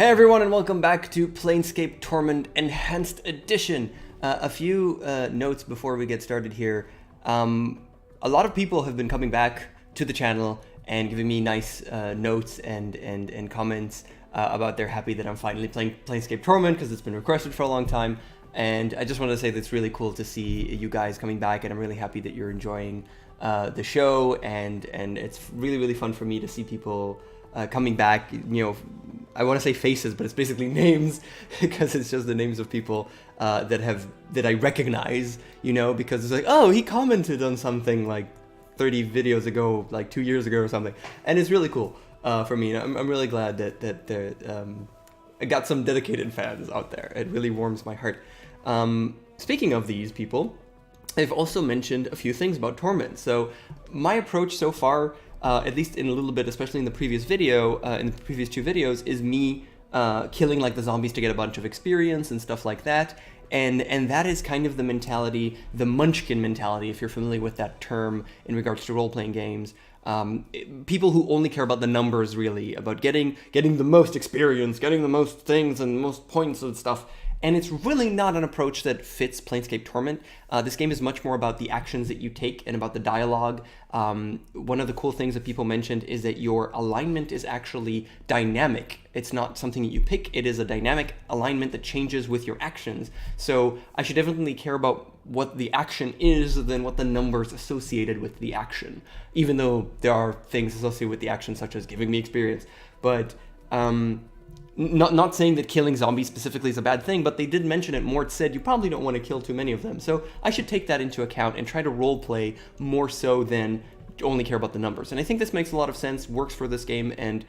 Hey everyone, and welcome back to Planescape Torment Enhanced Edition. A few notes before we get started here. A lot of people have been coming back to the channel and giving me nice notes and comments about they're happy that I'm finally playing Planescape Torment because it's been requested for a long time. And I just wanted to say that it's really cool to see you guys coming back, and I'm really happy that you're enjoying the show, and it's really fun for me to see people coming back. You know, I want to say faces, but it's basically names because it's just the names of people that I recognize, you know, because it's like, oh, he commented on something like 30 videos ago, like 2 years ago or something, and it's really cool for me. And I'm really glad that I got some dedicated fans out there. It really warms my heart. Speaking of these people, I've also mentioned a few things about Torment. So my approach so far, at least in a little bit, especially in the previous video, in the previous two videos, is me killing like the zombies to get a bunch of experience and stuff like that. And that is kind of the mentality, the munchkin mentality, if you're familiar with that term in regards to role-playing games. People who only care about the numbers, really, about getting the most experience, getting the most things and most points and stuff. And it's really not an approach that fits Planescape Torment. This game is much more about the actions that you take and about the dialogue. One of the cool things that people mentioned is that your alignment is actually dynamic. It's not something that you pick. It is a dynamic alignment that changes with your actions. So I should definitely care about what the action is than what the numbers associated with the action, even though there are things associated with the action such as giving me experience. But not saying that killing zombies specifically is a bad thing, but they did mention it. Mort said you probably don't want to kill too many of them. So I should take that into account and try to roleplay more so than only care about the numbers. And I think this makes a lot of sense, works for this game, and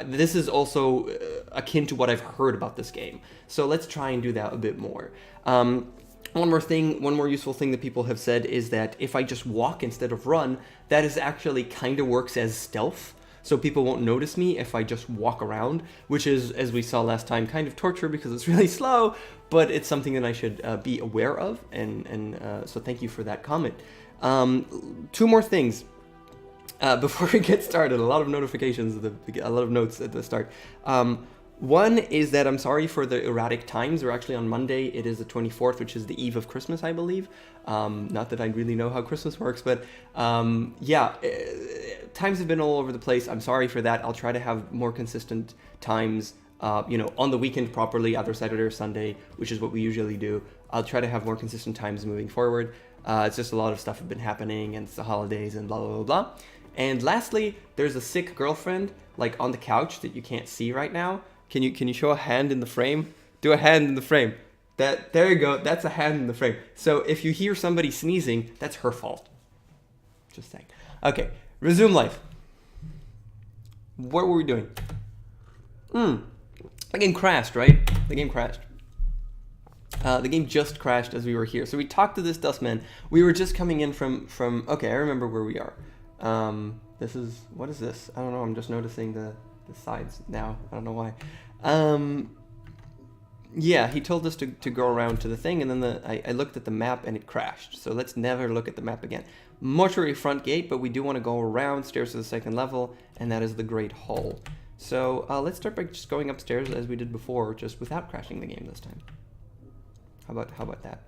this is also akin to what I've heard about this game. So let's try and do that a bit more. One more useful thing that people have said is that if I just walk instead of run, that is actually kind of works as stealth. So people won't notice me if I just walk around, which is, as we saw last time, kind of torture because it's really slow, but it's something that I should be aware of, and so thank you for that comment. Two more things before we get started. A lot of notifications, a lot of notes at the start. One is that I'm sorry for the erratic times. We're actually on Monday. It is the 24th, which is the eve of Christmas, I believe. Not that I really know how Christmas works, but yeah, times have been all over the place. I'm sorry for that. I'll try to have more consistent times, you know, on the weekend properly, either Saturday or Sunday, which is what we usually do. I'll try to have more consistent times moving forward. It's just a lot of stuff have been happening, and it's the holidays and blah, blah, blah, blah. And lastly, there's a sick girlfriend, like on the couch that you can't see right now. Can you show a hand in the frame? Do a hand in the frame. There you go. That's a hand in the frame. So if you hear somebody sneezing, that's her fault. Just saying. Okay, resume life. What were we doing? The game crashed, right? The game crashed. The game just crashed as we were here. So we talked to this Dustman. We were just coming in from. Okay, I remember where we are. What is this? I don't know. I'm just noticing the sides now. I don't know why. Yeah, he told us to go around to the thing, and then I looked at the map and it crashed. So let's never look at the map again. Mortuary front gate, but we do want to go around stairs to the second level, and that is the Great Hall. So let's start by just going upstairs as we did before, just without crashing the game this time. How about that?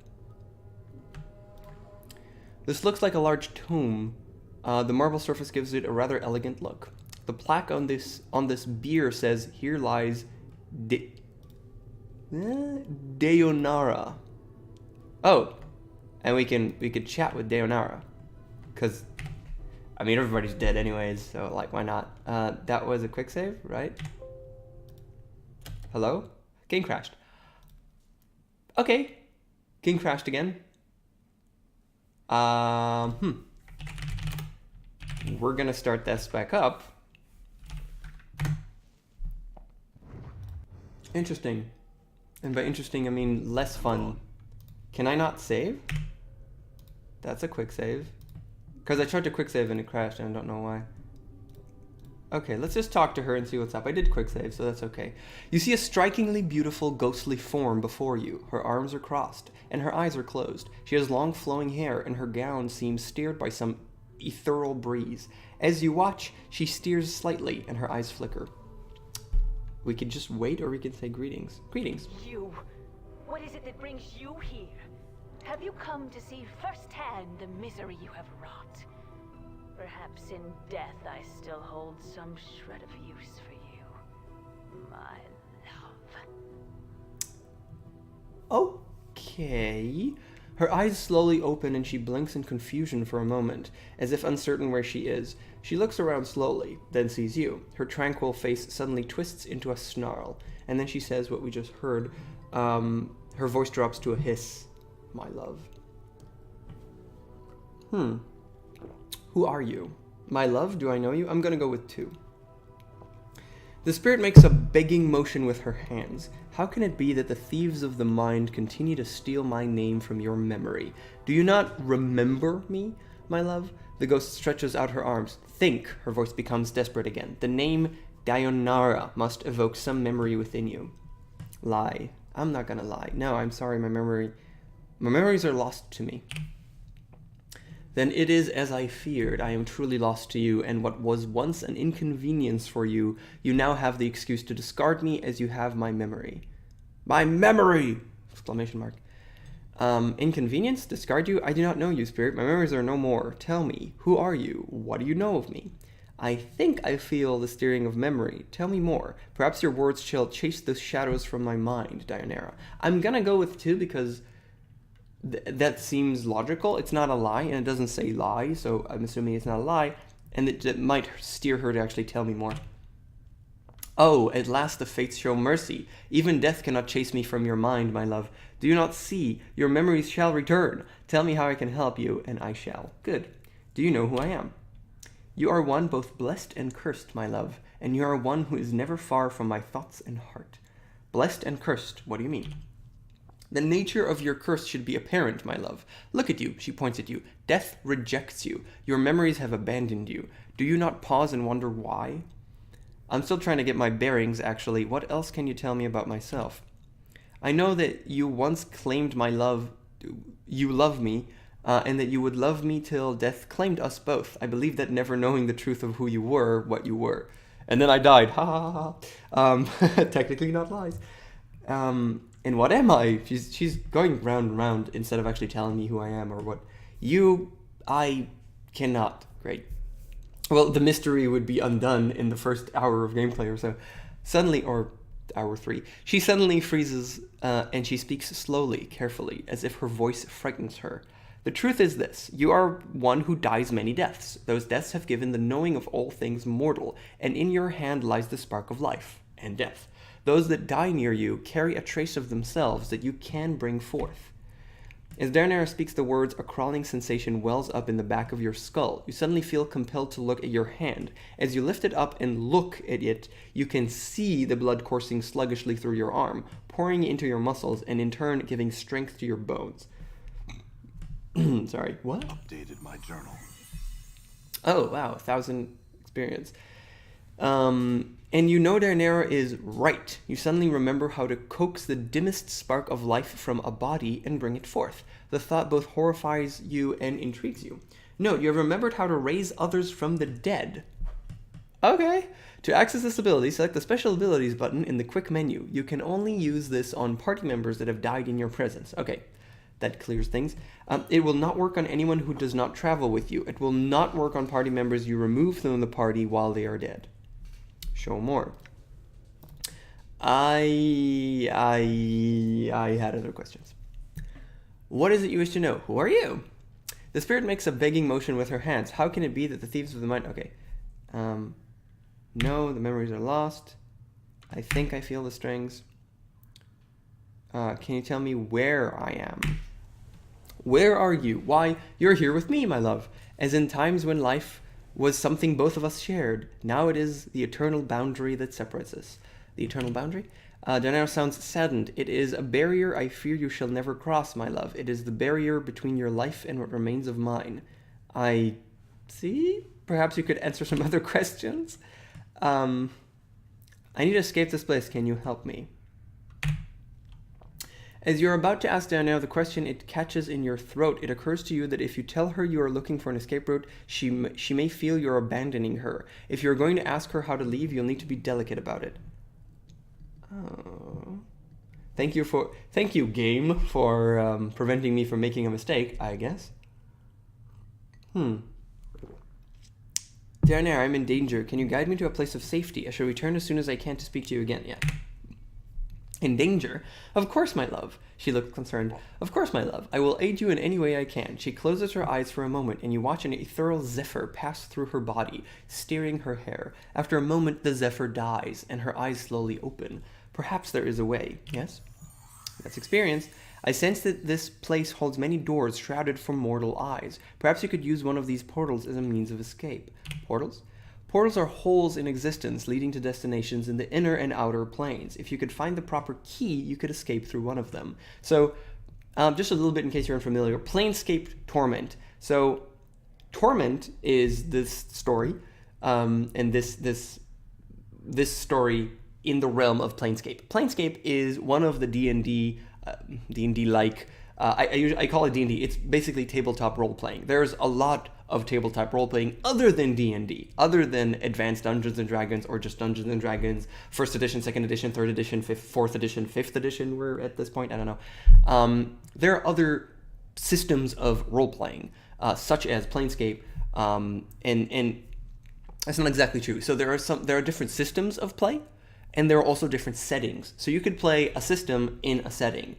This looks like a large tomb. The marble surface gives it a rather elegant look. The plaque on this bier says, "Here lies Deionarra." Oh, and we could chat with Deionarra, because I mean everybody's dead anyways, so like why not? That was a quick save, right? Hello? Game crashed. Okay, game crashed again. We're gonna start this back up. Interesting. And by interesting, I mean less fun. Can I not save? That's a quick save. Because I tried to quick save and it crashed and I don't know why. Okay, let's just talk to her and see what's up. I did quick save, so that's okay. You see a strikingly beautiful ghostly form before you. Her arms are crossed and her eyes are closed. She has long flowing hair and her gown seems steered by some ethereal breeze. As you watch, she steers slightly and her eyes flicker. We could just wait, or we could say greetings. Greetings. You. What is it that brings you here? Have you come to see firsthand the misery you have wrought? Perhaps in death I still hold some shred of use for you, my love. Okay. Her eyes slowly open and she blinks in confusion for a moment, as if uncertain where she is. She looks around slowly, then sees you. Her tranquil face suddenly twists into a snarl, and then she says what we just heard. Her voice drops to a hiss. My love. Who are you? My love, do I know you? I'm gonna go with 2. The spirit makes a begging motion with her hands. How can it be that the thieves of the mind continue to steal my name from your memory? Do you not remember me, my love? The ghost stretches out her arms. Think, her voice becomes desperate again. The name Deionarra must evoke some memory within you. Lie. I'm not gonna lie. No, I'm sorry, my memories are lost to me. Then it is as I feared. I am truly lost to you, and what was once an inconvenience for you, you now have the excuse to discard me as you have my memory. My memory! Exclamation mark. Inconvenience? Discard you? I do not know you, spirit. My memories are no more. Tell me, who are you? What do you know of me? I think I feel the steering of memory. Tell me more. Perhaps your words shall chase the shadows from my mind, Deionarra. I'm gonna go with 2 because that seems logical. It's not a lie, and it doesn't say lie, so I'm assuming it's not a lie, and it might steer her to actually tell me more. Oh, at last the fates show mercy. Even death cannot chase me from your mind, my love. Do you not see? Your memories shall return. Tell me how I can help you, and I shall. Good. Do you know who I am? You are one both blessed and cursed, my love, and you are one who is never far from my thoughts and heart. Blessed and cursed, what do you mean? The nature of your curse should be apparent, my love. Look at you, she points at you. Death rejects you. Your memories have abandoned you. Do you not pause and wonder why? I'm still trying to get my bearings, actually. What else can you tell me about myself? I know that you once claimed my love, you love me, and that you would love me till death claimed us both. I believe that, never knowing the truth of who you were, what you were. And then I died. Ha ha ha. Technically not lies. And what am I? She's going round and round instead of actually telling me who I am or what. I cannot. Great. Well, the mystery would be undone in the first hour of gameplay or so. Suddenly, or hour 3, she suddenly freezes and she speaks slowly, carefully, as if her voice frightens her. The truth is this. You are one who dies many deaths. Those deaths have given the knowing of all things mortal, and in your hand lies the spark of life and death. Those that die near you carry a trace of themselves that you can bring forth. As Deionarra speaks the words, a crawling sensation wells up in the back of your skull. You suddenly feel compelled to look at your hand. As you lift it up and look at it, you can see the blood coursing sluggishly through your arm, pouring into your muscles, and in turn giving strength to your bones. Sorry, what? Updated my journal. Oh, wow, 1,000 experience. And you know Deionarra is right. You suddenly remember how to coax the dimmest spark of life from a body and bring it forth. The thought both horrifies you and intrigues you. Note, you have remembered how to raise others from the dead. Okay. To access this ability, select the Special Abilities button in the quick menu. You can only use this on party members that have died in your presence. Okay. That clears things. It will not work on anyone who does not travel with you. It will not work on party members you remove from the party while they are dead. Show more. I had other questions. What is it you wish to know? Who are you? The spirit makes a begging motion with her hands. How can it be that the thieves of the mind... Okay. No, the memories are lost. I think I feel the strings. Can you tell me where I am? Where are you? Why, you're here with me, my love. As in times when life was something both of us shared. Now it is the eternal boundary that separates us. The eternal boundary? Deionarra sounds saddened. It is a barrier I fear you shall never cross, my love. It is the barrier between your life and what remains of mine. I see? Perhaps you could answer some other questions? I need to escape this place. Can you help me? As you're about to ask Deionarra the question, it catches in your throat. It occurs to you that if you tell her you are looking for an escape route, she may feel you're abandoning her. If you're going to ask her how to leave, you'll need to be delicate about it. Oh. Thank you, game, for preventing me from making a mistake, I guess. Deionarra, I'm in danger. Can you guide me to a place of safety? I shall return as soon as I can to speak to you again. Yeah. In danger? Of course, my love. She looked concerned. Of course, my love. I will aid you in any way I can. She closes her eyes for a moment, and you watch an ethereal zephyr pass through her body, steering her hair. After a moment, the zephyr dies, and her eyes slowly open. Perhaps there is a way. Yes? That's experience. I sense that this place holds many doors shrouded from mortal eyes. Perhaps you could use one of these portals as a means of escape. Portals? Portals are holes in existence leading to destinations in the inner and outer planes. If you could find the proper key, you could escape through one of them. So, just a little bit in case you're unfamiliar, Planescape Torment. So, Torment is this story, and this story in the realm of Planescape. Planescape is one of the D&D like, I call it D&D. It's basically tabletop role-playing. There's a lot of tabletop role-playing other than D&D, other than Advanced Dungeons & Dragons or just Dungeons & Dragons, 1st edition, 2nd edition, 3rd edition, 4th edition, 5th edition, we're at this point, I don't know. There are other systems of role-playing, such as Planescape, and that's not exactly true. So there are different systems of play, and there are also different settings. So you could play a system in a setting.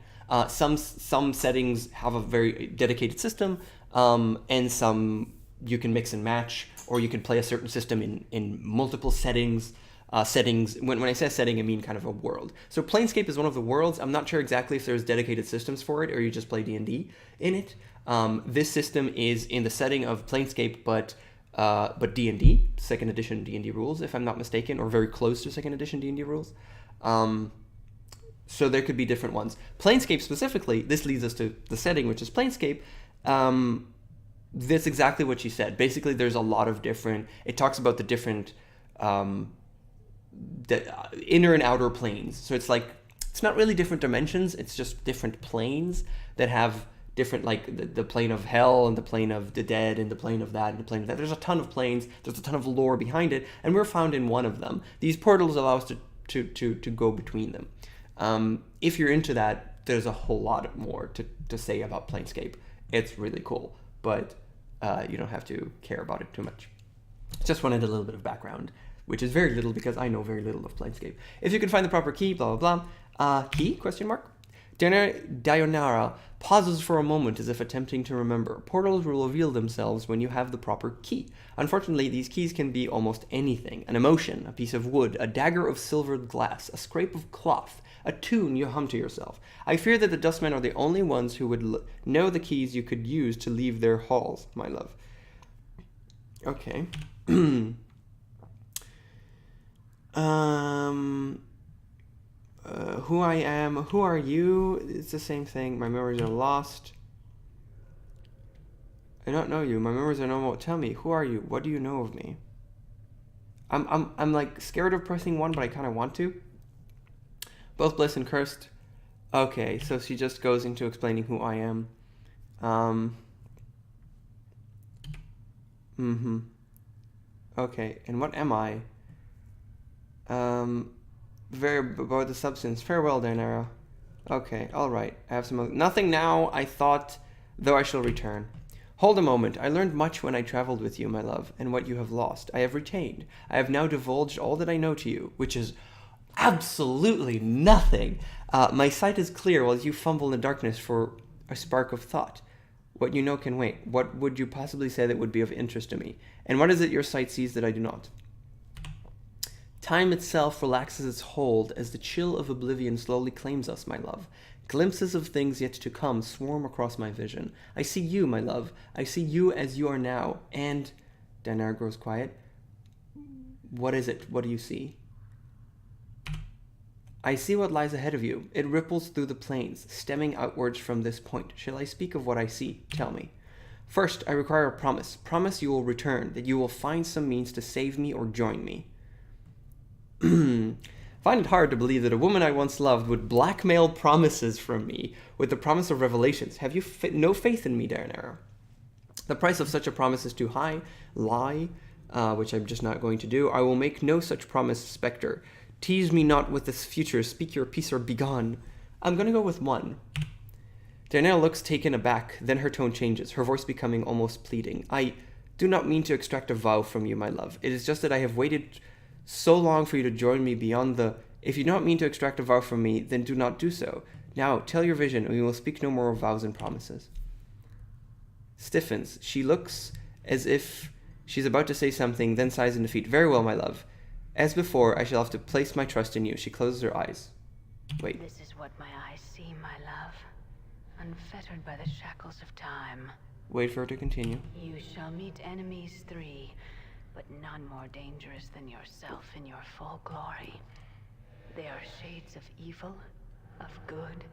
Some settings have a very dedicated system, and some you can mix and match, or you can play a certain system in multiple settings. When I say setting, I mean kind of a world. So Planescape is one of the worlds. I'm not sure exactly if there's dedicated systems for it, or you just play D&D in it. This system is in the setting of Planescape, but D&D, 2nd edition D&D rules, if I'm not mistaken, or very close to 2nd edition D&D rules. So there could be different ones. Planescape specifically, this leads us to the setting, which is Planescape. That's exactly what she said. Basically, there's a lot of different... It talks about the different inner and outer planes. So it's like, it's not really different dimensions, it's just different planes that have different, like the plane of hell and the plane of the dead and the plane of that and the plane of that. There's a ton of planes, there's a ton of lore behind it, and we're found in one of them. These portals allow us to go between them. If you're into that, there's a whole lot more to say about Planescape. It's really cool, but you don't have to care about it too much. Just wanted a little bit of background, which is very little because I know very little of Planescape. If you can find the proper key, blah, blah, blah. Key? Question mark? Deionarra pauses for a moment as if attempting to remember. Portals will reveal themselves when you have the proper key. Unfortunately, these keys can be almost anything. An emotion, a piece of wood, a dagger of silvered glass, a scrape of cloth, a tune you hum to yourself. I fear that the dustmen are the only ones who would know the keys you could use to leave their halls, my love. Okay. Who I am, who are you? It's the same thing. My memories are lost. I don't know you. My memories are normal. Tell me, who are you? What do you know of me? I'm like scared of pressing 1, but I kind of want to. Both blessed and cursed. Okay, so she just goes into explaining who I am. Okay, and what am I? Very about the substance. Farewell, Deionarra. Okay, alright. I have some... Nothing now, I thought, though I shall return. Hold a moment. I learned much when I traveled with you, my love, and what you have lost. I have retained. I have now divulged all that I know to you, which is absolutely nothing. My sight is clear while you fumble in the darkness for a spark of thought. What you know can wait. What would you possibly say that would be of interest to me? And what is it your sight sees that I do not? Time itself relaxes its hold as the chill of oblivion slowly claims us, my love. Glimpses of things yet to come swarm across my vision. I see you, my love. I see you as you are now. And... Deionarra grows quiet. What is it? What do you see? I see what lies ahead of you. It ripples through the plains, stemming outwards from this point. Shall I speak of what I see? Tell me. First, I require a promise. Promise you will return, that you will find some means to save me or join me. Find it hard to believe that a woman I once loved would blackmail promises from me with the promise of revelations. Have you no faith in me, Deionarra? The price of such a promise is too high. Lie, which I'm just not going to do. I will make no such promise, Spectre. Tease me not with this future. Speak your peace or begone. I'm gonna go with 1. Deionarra looks taken aback, then her tone changes, her voice becoming almost pleading. I do not mean to extract a vow from you, my love. It is just that I have waited so long for you to join me beyond the... If you do not mean to extract a vow from me, then do not do so. Now, tell your vision, and we will speak no more of vows and promises. Stiffens. She looks as if she's about to say something, then sighs in defeat. Very well, my love. As before, I shall have to place my trust in you. She closes her eyes. Wait. This is what my eyes see, my love. Unfettered by the shackles of time. Wait for her to continue. You shall meet enemies 3, but none more dangerous than yourself in your full glory. They are shades of evil, of good,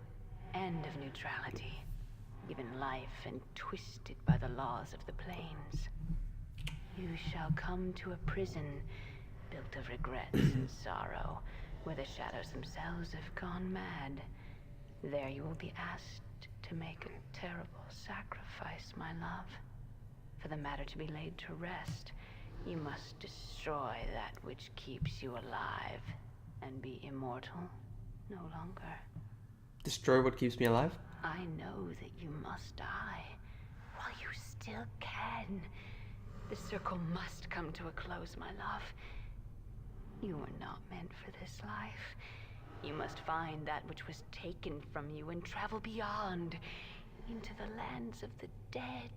and of neutrality, given life and twisted by the laws of the planes. You shall come to a prison built of regrets and sorrow, where the shadows themselves have gone mad. There you will be asked to make a terrible sacrifice, my love. For the matter to be laid to rest, you must destroy that which keeps you alive and be immortal no longer. Destroy what keeps me alive? I know that you must die while you still can. The circle must come to a close, my love. You were not meant for this life. You must find that which was taken from you and travel beyond, into the lands of the dead.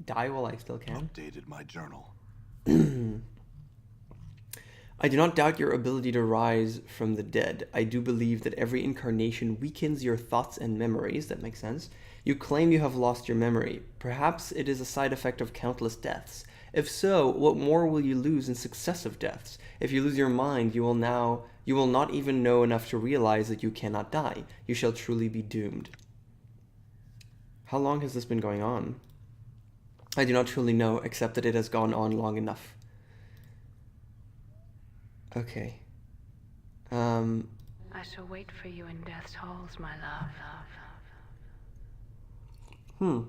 Die while I still can? Updated my journal. I do not doubt your ability to rise from the dead. I do believe that every incarnation weakens your thoughts and memories. That makes sense. You claim you have lost your memory. Perhaps it is a side effect of countless deaths. If so, what more will you lose in successive deaths? If you lose your mind, you will not even know enough to realize that you cannot die. You shall truly be doomed. How long has this been going on? I do not truly know, except that it has gone on long enough. Okay. I shall wait for you in death's halls, my love.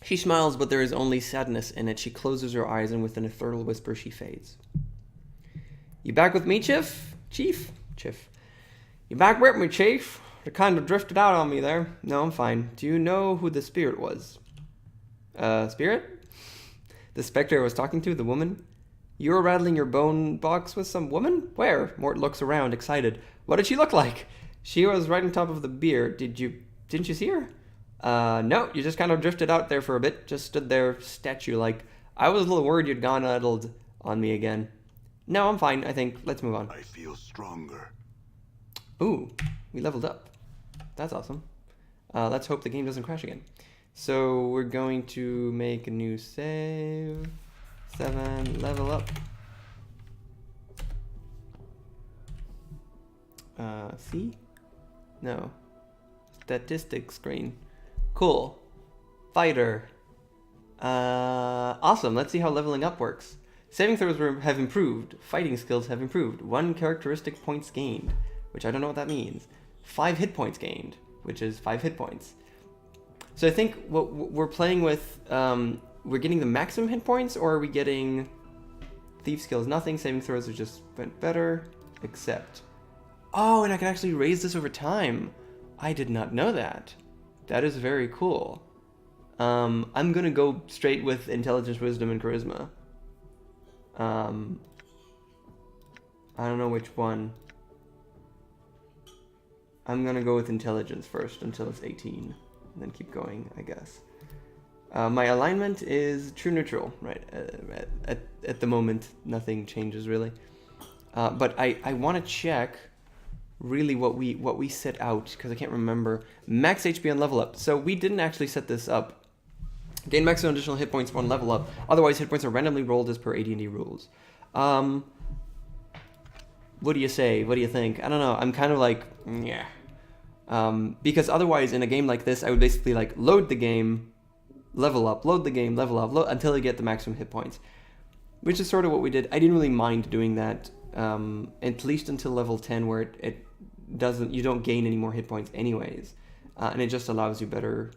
She smiles, but there is only sadness in it. She closes her eyes, and with an ethereal whisper, she fades. You back with me, Chief? Chief? You back with me, Chief? You kind of drifted out on me there. No, I'm fine. Do you know who the spirit was? Spirit? The specter I was talking to, the woman? You were rattling your bone box with some woman? Where? Mort looks around, excited. What did she look like? She was right on top of the beer. Didn't you see her? No, you just kind of drifted out there for a bit. Just stood there, statue-like. I was a little worried you'd gone addled on me again. No, I'm fine, I think. Let's move on. I feel stronger. Ooh, we leveled up. That's awesome. Let's hope the game doesn't crash again. So we're going to make a new save. 7, level up. See? No. Statistics screen. Cool. Fighter. Awesome. Let's see how leveling up works. Saving throws have improved. Fighting skills have improved. 1 characteristic points gained, which I don't know what that means. 5 hit points gained, which is 5 hit points. So I think what we're playing with, we're getting the maximum hit points, or are we getting thief skills? Nothing. Saving throws are just went better, except... Oh, and I can actually raise this over time. I did not know that. That is very cool. I'm gonna go straight with intelligence, wisdom, and charisma. I don't know which one. I'm gonna go with intelligence first until it's 18, and then keep going, I guess. My alignment is true neutral, right? At the moment, nothing changes really. But I want to check really what we set out, because I can't remember. Max HP on level up. So we didn't actually set this up. Gain maximum additional hit points on level up. Otherwise, hit points are randomly rolled as per AD&D rules. What do you say? What do you think? I don't know. I'm kind of like, yeah. Because otherwise, in a game like this, I would basically like load the game, level up, load the game, level up, until you get the maximum hit points. Which is sort of what we did. I didn't really mind doing that, at least until level 10, where it doesn't, you don't gain any more hit points anyways. And it just allows you better...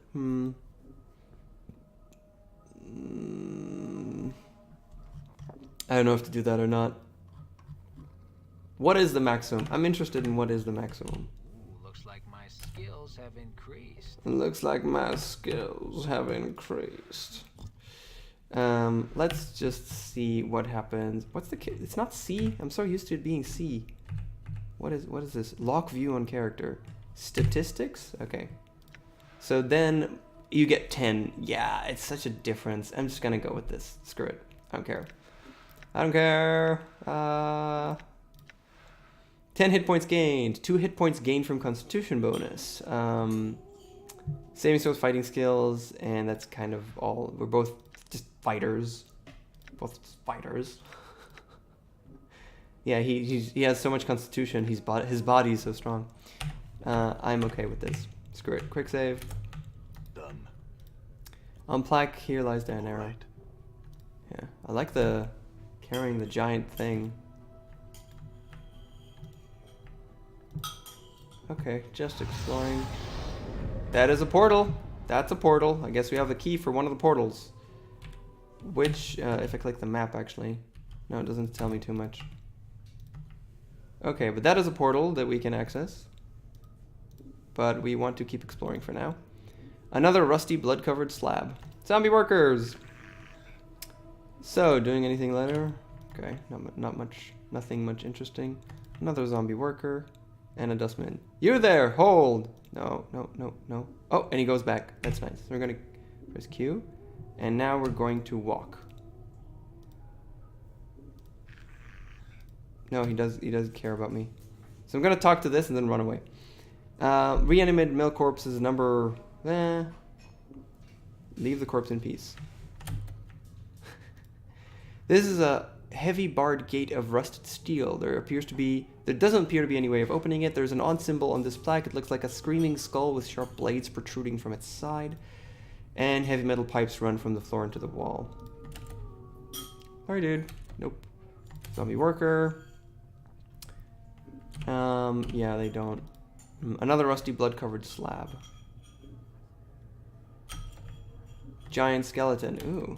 I don't know if to do that or not. What is the maximum? I'm interested in what is the maximum. Ooh, looks like my skills have increased. Looks like my skills have increased. Let's just see what happens. What's the it's not C. I'm so used to it being C. What is this? Lock view on character. Statistics? Okay. So then you get 10. Yeah, it's such a difference. I'm just gonna go with this. Screw it. I don't care. I don't care. 10 hit points gained. 2 hit points gained from Constitution bonus. Saving throws, fighting skills, and that's kind of all. We're both just fighters. Both fighters. Yeah, he has so much Constitution. His body is so strong. I'm okay with this. Screw it. Quick save. Done. On plaque, here lies All Deionarra. right. Yeah, I like the carrying the giant thing. Okay, just exploring. That is a portal. That's a portal. I guess we have the key for one of the portals. Which, if I click the map, actually. No, it doesn't tell me too much. Okay, but that is a portal that we can access. But we want to keep exploring for now. Another rusty, blood-covered slab. Zombie workers! So, doing anything later? Okay, not much. Nothing much interesting. Another zombie worker. And a dustman. You there! Hold! No. Oh, and he goes back. That's nice. So we're gonna press Q. And now we're going to walk. No, he doesn't care about me. So I'm gonna talk to this and then run away. Reanimated male corpse is number... Leave the corpse in peace. This is a heavy barred gate of rusted steel. There doesn't appear to be any way of opening it. There's an odd symbol on this plaque. It looks like a screaming skull with sharp blades protruding from its side. And heavy metal pipes run from the floor into the wall. Alright, dude. Nope. Zombie worker. Yeah, they don't. Another rusty blood-covered slab. Giant skeleton. Ooh.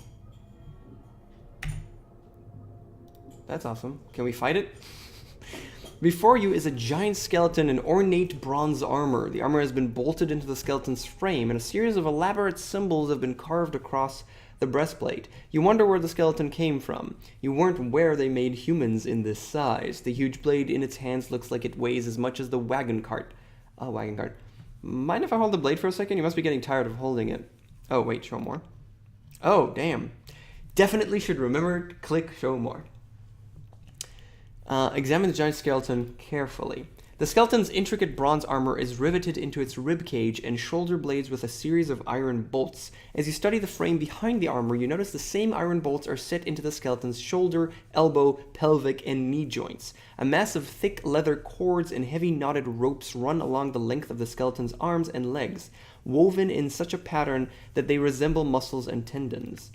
That's awesome. Can we fight it? Before you is a giant skeleton in ornate bronze armor. The armor has been bolted into the skeleton's frame, and a series of elaborate symbols have been carved across the breastplate. You wonder where the skeleton came from. You weren't aware they made humans in this size. The huge blade in its hands looks like it weighs as much as the wagon cart. Oh, wagon cart. Mind if I hold the blade for a second? You must be getting tired of holding it. Oh, wait, show more. Oh, damn. Definitely should remember to click show more. Examine the giant skeleton carefully. The skeleton's intricate bronze armor is riveted into its ribcage and shoulder blades with a series of iron bolts. As you study the frame behind the armor, you notice the same iron bolts are set into the skeleton's shoulder, elbow, pelvic, and knee joints. A mass of thick leather cords and heavy knotted ropes run along the length of the skeleton's arms and legs, woven in such a pattern that they resemble muscles and tendons.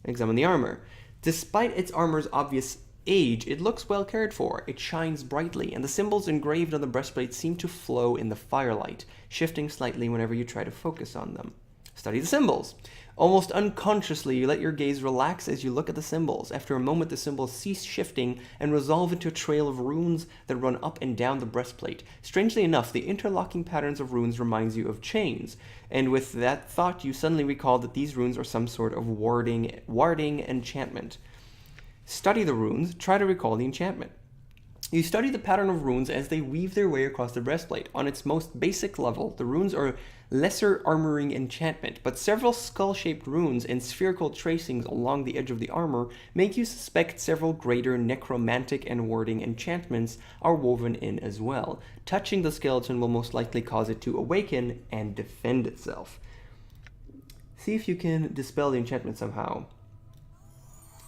Examine the armor. Despite its armor's obvious age, it looks well cared for. It shines brightly, and the symbols engraved on the breastplate seem to flow in the firelight, shifting slightly whenever you try to focus on them. Study the symbols. Almost unconsciously, you let your gaze relax as you look at the symbols. After a moment, the symbols cease shifting and resolve into a trail of runes that run up and down the breastplate. Strangely enough, the interlocking patterns of runes reminds you of chains, and with that thought, you suddenly recall that these runes are some sort of warding enchantment. Study the runes, try to recall the enchantment. You study the pattern of runes as they weave their way across the breastplate. On its most basic level, the runes are lesser armoring enchantment, but several skull-shaped runes and spherical tracings along the edge of the armor make you suspect several greater necromantic and warding enchantments are woven in as well. Touching the skeleton will most likely cause it to awaken and defend itself. See if you can dispel the enchantment somehow.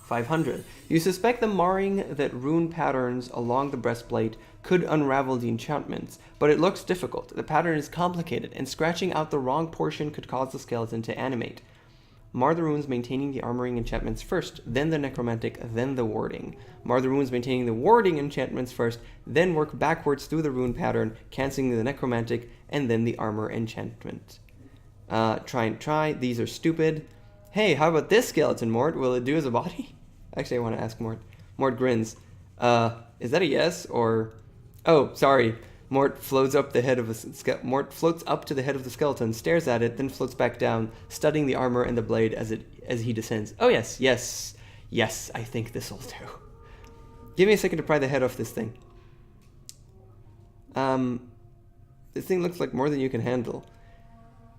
500. You suspect the marring that rune patterns along the breastplate could unravel the enchantments, but it looks difficult. The pattern is complicated, and scratching out the wrong portion could cause the skeleton to animate. Mar the runes maintaining the armoring enchantments first, then the necromantic, then the warding. Mar the runes maintaining the warding enchantments first, then work backwards through the rune pattern, cancelling the necromantic, and then the armor enchantment. Try. These are stupid. Hey, how about this skeleton, Mort? Will it do as a body? Actually, I want to ask Mort. Mort grins. Is that a yes or... Oh, sorry. Mort floats up to the head of the skeleton, stares at it, then floats back down, studying the armor and the blade as he descends. Oh yes, yes, yes. I think this'll do. Give me a second to pry the head off this thing. This thing looks like more than you can handle.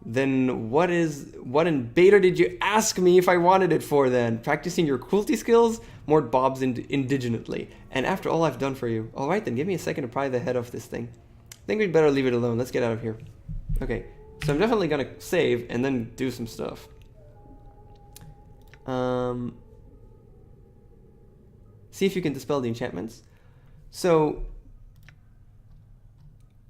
Then what in beta did you ask me if I wanted it for then? Practicing your cruelty skills? Mort bobs indignantly. And after all I've done for you. Alright then, give me a second to pry the head off this thing. I think we'd better leave it alone. Let's get out of here. Okay, so I'm definitely gonna save and then do some stuff. See if you can dispel the enchantments. So,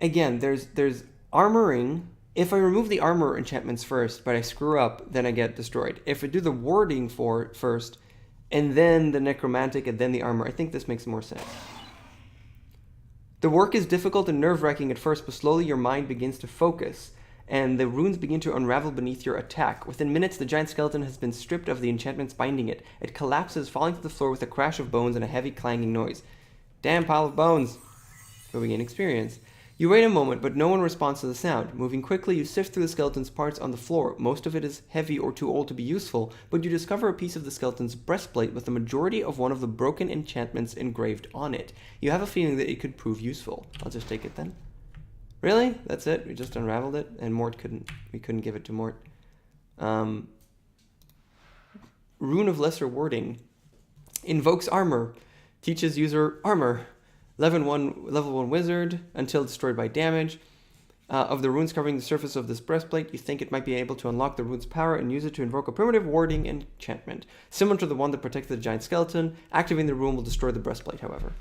again, there's armoring. If I remove the armor enchantments first, but I screw up, then I get destroyed. If I do the warding first, and then the necromantic, and then the armor, I think this makes more sense. The work is difficult and nerve-wracking at first, but slowly your mind begins to focus, and the runes begin to unravel beneath your attack. Within minutes, the giant skeleton has been stripped of the enchantments binding it. It collapses, falling to the floor with a crash of bones and a heavy clanging noise. Damn pile of bones! But we gain experience. You wait a moment, but no one responds to the sound. Moving quickly, you sift through the skeleton's parts on the floor. Most of it is heavy or too old to be useful, but you discover a piece of the skeleton's breastplate with the majority of one of the broken enchantments engraved on it. You have a feeling that it could prove useful. I'll just take it then. Really? That's it? We just unraveled it? And we couldn't give it to Mort. Rune of Lesser Wording. Invokes armor. Teaches user armor. Level 1 wizard until destroyed by damage. Of the runes covering the surface of this breastplate, you think it might be able to unlock the rune's power and use it to invoke a primitive warding enchantment, similar to the one that protects the giant skeleton. Activating the rune will destroy the breastplate, however.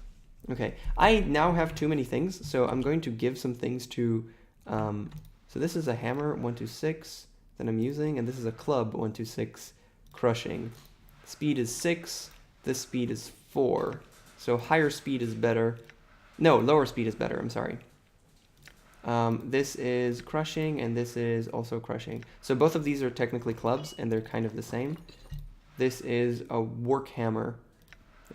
Okay, I now have too many things, so I'm going to give some things to... so this is a hammer, 126, that I'm using, and this is a club, 126, crushing. Speed is 6, this speed is 4. So higher speed is better. No, lower speed is better, I'm sorry. This is crushing, and this is also crushing. So both of these are technically clubs, and they're kind of the same. This is a work hammer.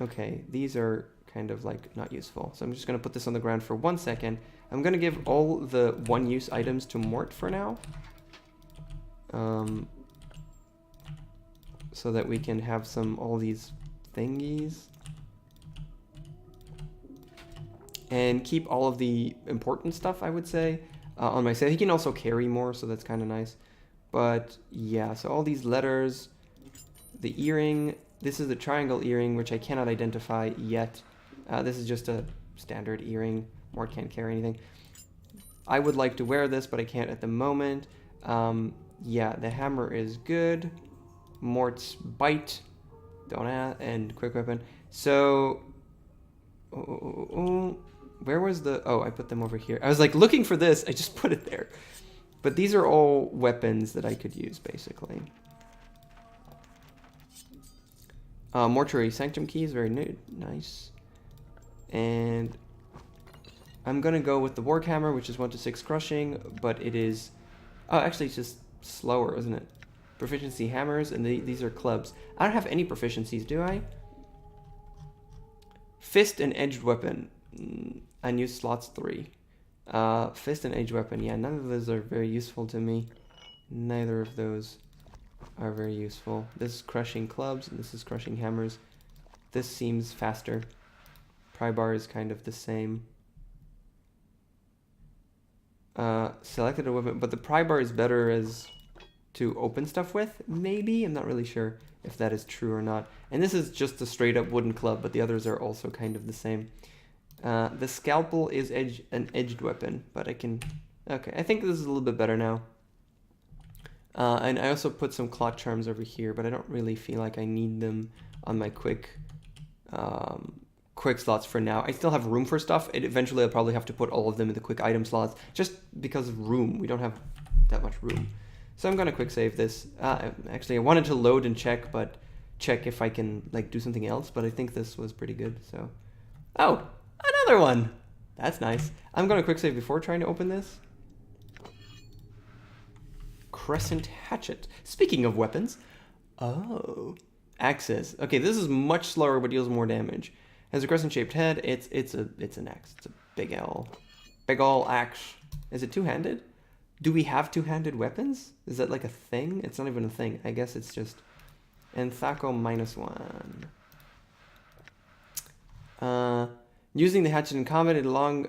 Okay, these are kind of like not useful. So I'm just going to put this on the ground for 1 second. I'm going to give all the one-use items to Mort for now. So that we can have all these thingies. And keep all of the important stuff, I would say, on my set. He can also carry more, so that's kind of nice. But yeah, so all these letters, the earring. This is the triangle earring, which I cannot identify yet. This is just a standard earring. Mort can't carry anything. I would like to wear this, but I can't at the moment. Yeah, the hammer is good. Mort's bite, and quick weapon. So, where was the... Oh, I put them over here. I was like looking for this. I just put it there. But these are all weapons that I could use, basically. Mortuary Sanctum keys, very nice. And I'm going to go with the Warhammer, which is 1-6 crushing, but it is... Oh, actually, it's just slower, isn't it? Proficiency hammers, and these are clubs. I don't have any proficiencies, do I? Fist and edged weapon. Unused slots 3. Fist and edged weapon. Yeah, none of those are very useful to me. Neither of those are very useful. This is crushing clubs, and this is crushing hammers. This seems faster. Pry bar is kind of the same. Selected a weapon, but the pry bar is better as to open stuff with, maybe? I'm not really sure if that is true or not. And this is just a straight up wooden club, but the others are also kind of the same. The scalpel is an edged weapon, but I can... Okay, I think this is a little bit better now. And I also put some clot charms over here, but I don't really feel like I need them on my quick slots for now. I still have room for stuff. Eventually I'll probably have to put all of them in the quick item slots, just because of room. We don't have that much room. So I'm going to quick save this. Actually, I wanted to load and check if I can like do something else, but I think this was pretty good. So, oh, another one. That's nice. I'm going to quick save before trying to open this. Crescent hatchet. Speaking of weapons, oh, axes. Okay, this is much slower but deals more damage. Has a crescent-shaped head. It's an axe. It's a big ol' axe. Is it two-handed? Do we have two-handed weapons? Is that like a thing? It's not even a thing. I guess it's just Enthako -1. Using the hatchet in combat, a long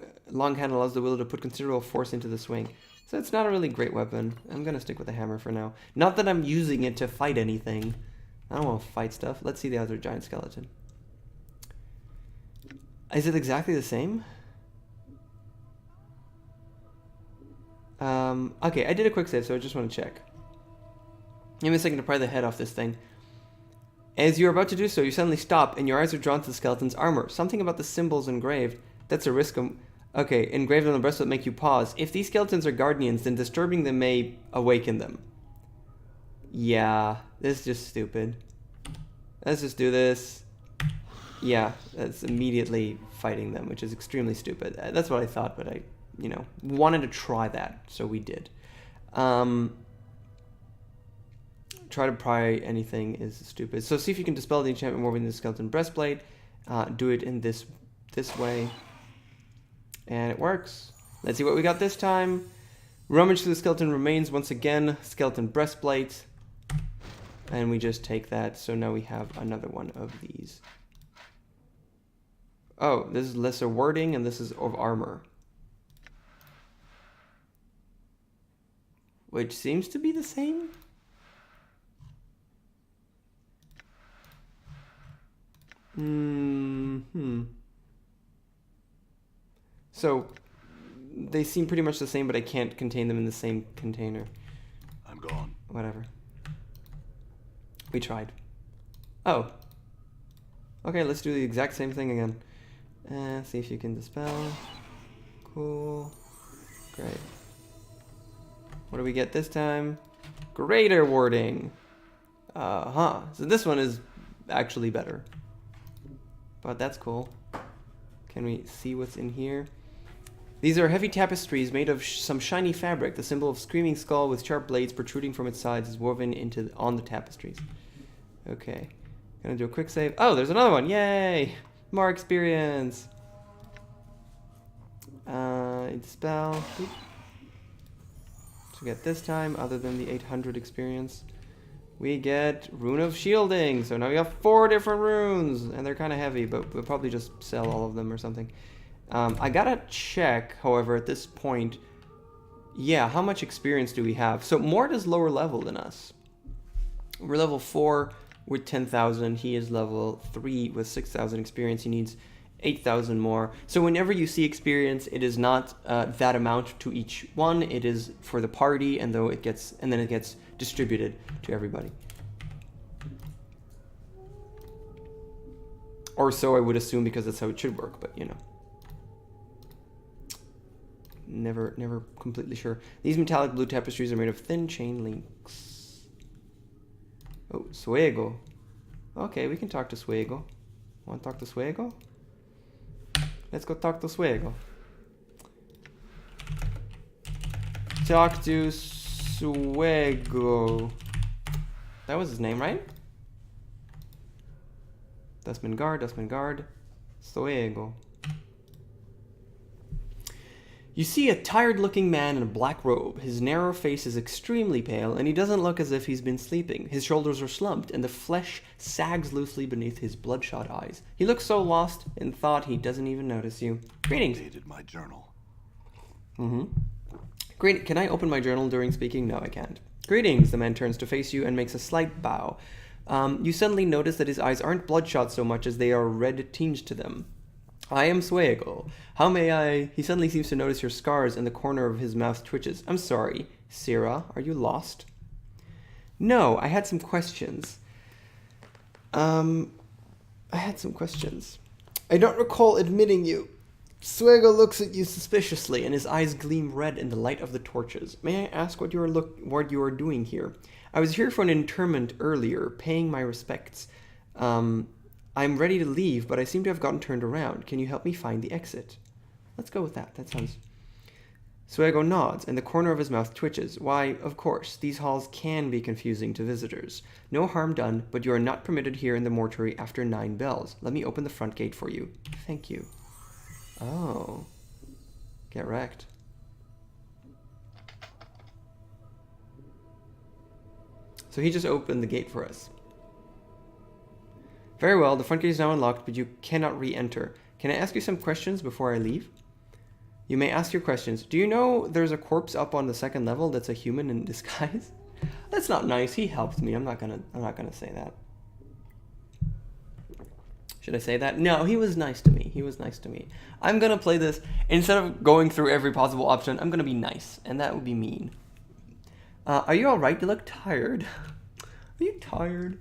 handle allows the wielder to put considerable force into the swing. So it's not a really great weapon. I'm gonna stick with the hammer for now. Not that I'm using it to fight anything. I don't want to fight stuff. Let's see the other giant skeleton. Is it exactly the same? Okay, I did a quick save, so I just want to check. Give me a second to pry the head off this thing. As you're about to do so, you suddenly stop, and your eyes are drawn to the skeleton's armor. Something about the symbols engraved. That's a risk. Okay, engraved on the breastplate make you pause. If these skeletons are guardians, then disturbing them may awaken them. Yeah, this is just stupid. Let's just do this. Yeah, that's immediately fighting them, which is extremely stupid. That's what I thought, but I, wanted to try that, so we did. Try to pry anything is stupid. So see if you can dispel the enchantment woven in the skeleton breastplate. Do it in this way. And it works. Let's see what we got this time. Rummage through the skeleton remains once again. Skeleton breastplate. And we just take that. So now we have another one of these. Oh, this is lesser wording and this is of armor. Which seems to be the same. So they seem pretty much the same, but I can't contain them in the same container. I'm gone. Whatever. We tried. Oh. Okay, let's do the exact same thing again. See if you can dispel. Cool. Great. What do we get this time? Greater warding. So this one is actually better. But that's cool. Can we see what's in here? These are heavy tapestries made of some shiny fabric. The symbol of screaming skull with sharp blades protruding from its sides is woven on the tapestries. Okay. Gonna do a quick save. Oh, there's another one. Yay! More experience. Dispel. Boop. So we get this time, other than the 800 experience, we get Rune of Shielding. So now we have 4 different runes, and they're kind of heavy, but we'll probably just sell all of them or something. I gotta check, however, at this point, yeah, how much experience do we have? So Mort is lower level than us. We're level 4 with 10,000. He is level 3 with 6,000 experience. He needs 8,000 more. So whenever you see experience, it is not that amount to each one. It is for the party, and then it gets distributed to everybody. Or so I would assume, because that's how it should work, but never completely sure. These metallic blue tapestries are made of thin chain links. Oh, Swyak. Okay, we can talk to Swyak. Want to talk to Swyak? Let's go talk to Swyak. Talk to Swyak. That was his name, right? Dustman guard. Swyak. You see a tired-looking man in a black robe. His narrow face is extremely pale, and he doesn't look as if he's been sleeping. His shoulders are slumped, and the flesh sags loosely beneath his bloodshot eyes. He looks so lost in thought he doesn't even notice you. Greetings. Dated my journal. Great. Can I open my journal during speaking? No, I can't. Greetings. The man turns to face you and makes a slight bow. You suddenly notice that his eyes aren't bloodshot so much as they are red tinged to them. I am Swyak. How may I... He suddenly seems to notice your scars, and the corner of his mouth twitches. I'm sorry. Syrah, are you lost? No, I had some questions. I don't recall admitting you. Swyak looks at you suspiciously, and his eyes gleam red in the light of the torches. May I ask what you are doing here? I was here for an interment earlier, paying my respects. I'm ready to leave, but I seem to have gotten turned around. Can you help me find the exit? Let's go with that. That sounds... Swyak nods, and the corner of his mouth twitches. Why, of course, these halls can be confusing to visitors. No harm done, but you are not permitted here in the mortuary after 9 bells. Let me open the front gate for you. Thank you. Oh. Get wrecked. So he just opened the gate for us. Very well, the front gate is now unlocked, but you cannot re-enter. Can I ask you some questions before I leave? You may ask your questions. Do you know there's a corpse up on the 2nd level that's a human in disguise? That's not nice. He helped me. I'm not gonna say that. Should I say that? No, he was nice to me. He was nice to me. I'm gonna play this, instead of going through every possible option, I'm gonna be nice, and that would be mean. Are you alright? You look tired. Are you tired?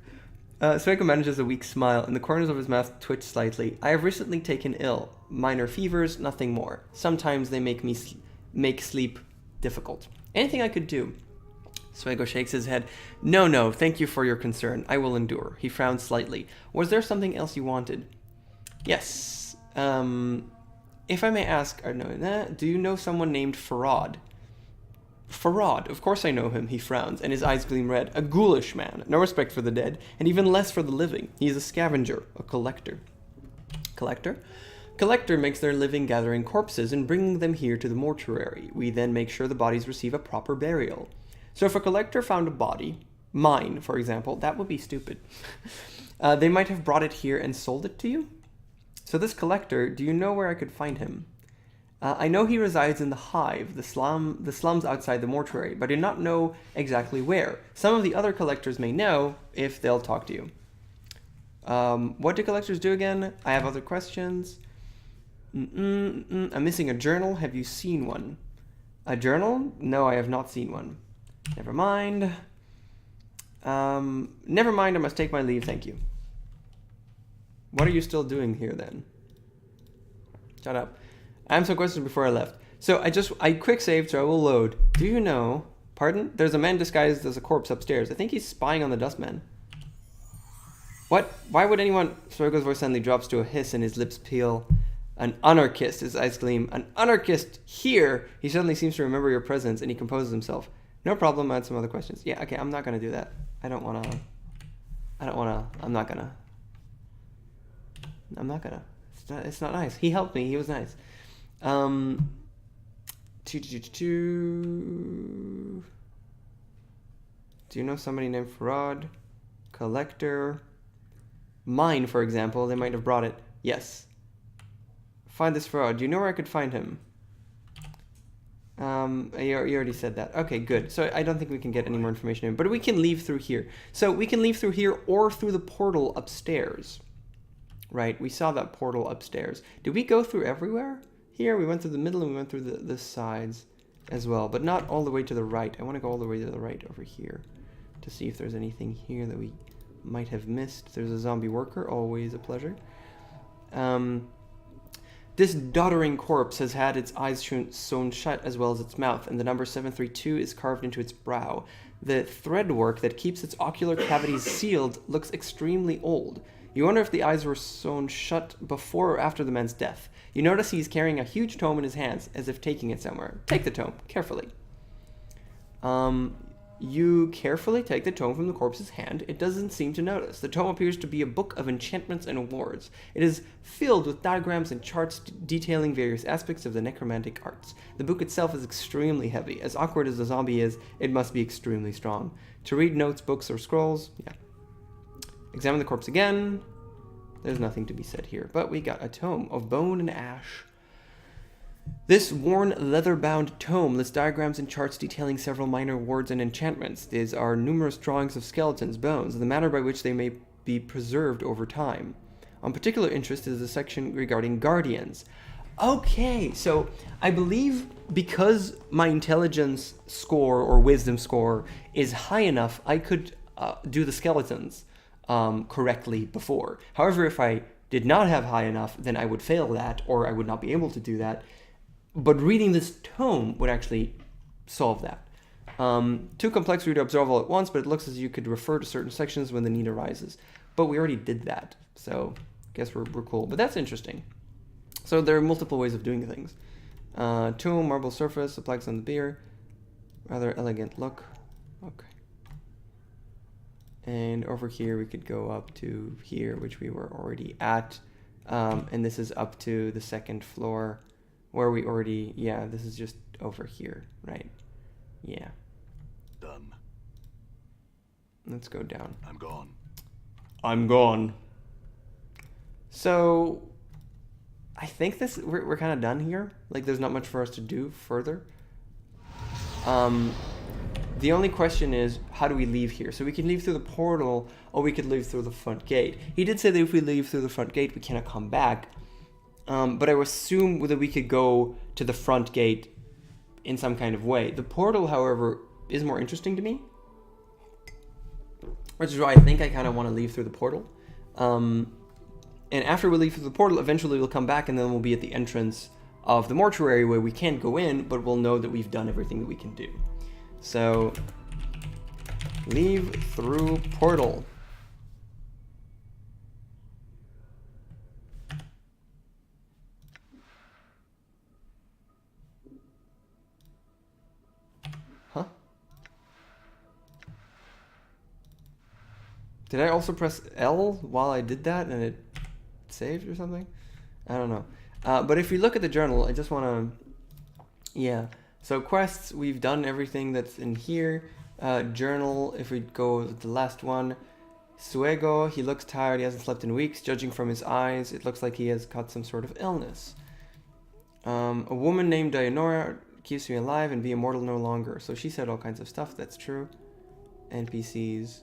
Swyak manages a weak smile, and the corners of his mouth twitch slightly. I have recently taken ill. Minor fevers, nothing more. Sometimes they make me make sleep difficult. Anything I could do? Swyak shakes his head. No, thank you for your concern. I will endure. He frowned slightly. Was there something else you wanted? Yes. If I may ask, do you know someone named Farad? Farad, of course I know him, he frowns, and his eyes gleam red. A ghoulish man, no respect for the dead, and even less for the living. He is a scavenger, a collector. Collector? Collector makes their living gathering corpses and bringing them here to the mortuary. We then make sure the bodies receive a proper burial. So if a collector found a body, mine, for example, that would be stupid. They might have brought it here and sold it to you? So this collector, do you know where I could find him? I know he resides in the hive, the slums outside the mortuary, but I do not know exactly where. Some of the other collectors may know if they'll talk to you. What do collectors do again? I have other questions. I'm missing a journal. Have you seen one? A journal? No, I have not seen one. Never mind. Never mind, I must take my leave, thank you. What are you still doing here then? Shut up. I have some questions before I left. So I quick saved, so I will load. Do you know, pardon? There's a man disguised as a corpse upstairs. I think he's spying on the dustman. What? Why would anyone? Swya's voice suddenly drops to a hiss and his lips peel. An anarchist, his eyes gleam. An anarchist here! He suddenly seems to remember your presence and he composes himself. No problem, I had some other questions. Yeah, okay, I'm not gonna do that. I'm not gonna. It's not nice. He helped me, he was nice. Do you know somebody named Farad? Collector? Mine, for example, they might have brought it. Yes. Find this Farad. Do you know where I could find him? You already said that. Okay, good. So I don't think we can get any more information in, but we can leave through here. So we can leave through here or through the portal upstairs. Right, we saw that portal upstairs. Did we go through everywhere? Here, we went through the middle and we went through the sides as well, but not all the way to the right. I want to go all the way to the right over here to see if there's anything here that we might have missed. There's a zombie worker, always a pleasure. This doddering corpse has had its eyes sewn shut as well as its mouth, and the number 732 is carved into its brow. The threadwork that keeps its ocular cavities sealed looks extremely old. You wonder if the eyes were sewn shut before or after the man's death. You notice he's carrying a huge tome in his hands, as if taking it somewhere. Take the tome, carefully. You carefully take the tome from the corpse's hand. It doesn't seem to notice. The tome appears to be a book of enchantments and awards. It is filled with diagrams and charts detailing various aspects of the necromantic arts. The book itself is extremely heavy. As awkward as the zombie is, it must be extremely strong. To read notes, books, or scrolls, yeah. Examine the corpse again. There's nothing to be said here, but we got a tome of bone and ash. This worn, leather-bound tome lists diagrams and charts detailing several minor wards and enchantments. These are numerous drawings of skeletons, bones, and the manner by which they may be preserved over time. On particular interest is a section regarding guardians. Okay, so I believe because my intelligence score or wisdom score is high enough, I could do the skeletons correctly before. However, if I did not have high enough, then I would fail that, or I would not be able to do that. But reading this tome would actually solve that. Too complex for you to absorb all at once, but it looks as you could refer to certain sections when the need arises. But we already did that, so I guess we're cool. But that's interesting. So there are multiple ways of doing things. Tomb, marble surface, applies on the beer. Rather elegant look. Okay. And over here we could go up to here, which we were already at. And this is up to the second floor where we already, yeah, this is just over here, right? Yeah. Done. Let's go down. I'm gone. I'm gone. So I think we're kind of done here. Like there's not much for us to do further. The only question is, how do we leave here? So we can leave through the portal, or we could leave through the front gate. He did say that if we leave through the front gate, we cannot come back. But I would assume that we could go to the front gate in some kind of way. The portal, however, is more interesting to me. Which is why I think I kind of want to leave through the portal. And after we leave through the portal, eventually we'll come back and then we'll be at the entrance of the mortuary where we can't go in, but we'll know that we've done everything that we can do. So, leave through portal. Huh? Did I also press L while I did that and it saved or something? I don't know. But if we look at the journal, I just want to... Yeah. So quests, we've done everything that's in here. Journal, if we go with the last one. Swyak, he looks tired, he hasn't slept in weeks. Judging from his eyes, it looks like he has caught some sort of illness. A woman named Deionarra keeps me alive and be immortal no longer. So she said all kinds of stuff, that's true. NPCs,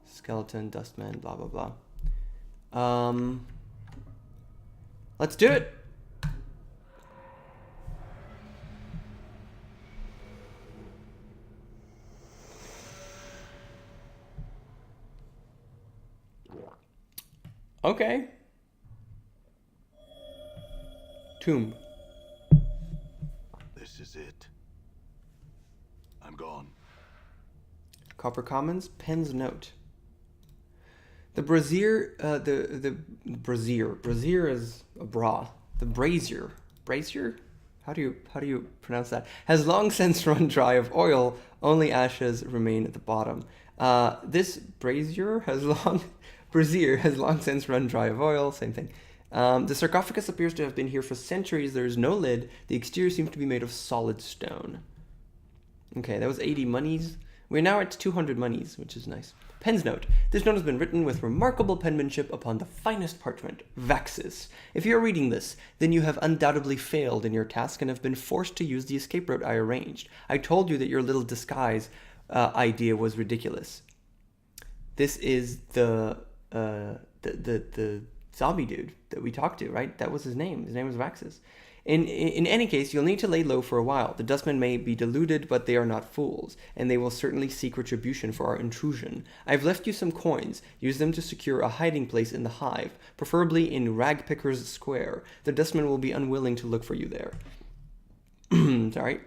skeleton, dustman, blah, blah, blah. Let's do it! Okay. Tomb. This is it. I'm gone. Copper Commons, Pen's note. The brazier, the brazier is a bra. The brazier, how do you pronounce that? Has long since run dry of oil. Only ashes remain at the bottom. This brazier has long since run dry of oil. Same thing. The sarcophagus appears to have been here for centuries. There is no lid. The exterior seems to be made of solid stone. Okay, that was 80 monies. We're now at 200 monies, which is nice. Pen's note. This note has been written with remarkable penmanship upon the finest parchment, Vaxis. If you are reading this, then you have undoubtedly failed in your task and have been forced to use the escape route I arranged. I told you that your little disguise idea was ridiculous. This is the zombie dude that we talked to, right? That was his name. His name was Vaxis. In any case, you'll need to lay low for a while. The dustmen may be deluded, but they are not fools, and they will certainly seek retribution for our intrusion. I've left you some coins. Use them to secure a hiding place in the hive, preferably in Ragpicker's Square. The dustmen will be unwilling to look for you there. Sorry.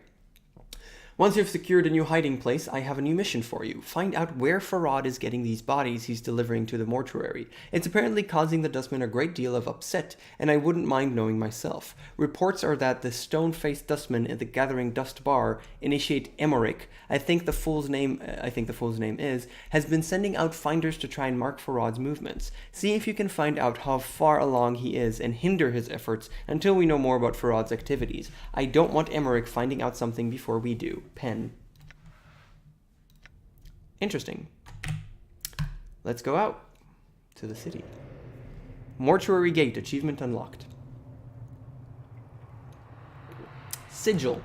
Once you've secured a new hiding place, I have a new mission for you. Find out where Farad is getting these bodies he's delivering to the mortuary. It's apparently causing the dustmen a great deal of upset, and I wouldn't mind knowing myself. Reports are that the stone-faced dustman in the Gathering Dust Bar, Initiate Emmerich, I think the fool's name is, has been sending out finders to try and mark Farad's movements. See if you can find out how far along he is and hinder his efforts until we know more about Farad's activities. I don't want Emmerich finding out something before we do. Pen. Interesting. Let's go out to the city. Mortuary Gate, achievement unlocked. Sigil.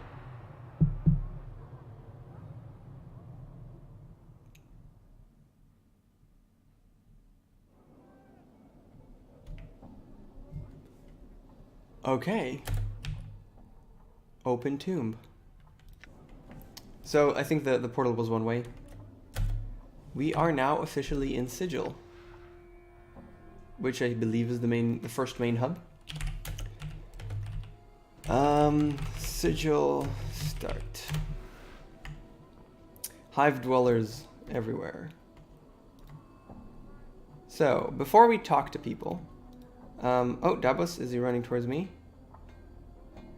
Okay. Open tomb. So I think the portal was one way. We are now officially in Sigil, which I believe is the first main hub. Sigil, start. Hive dwellers everywhere. So before we talk to people, oh, Davos, is he running towards me?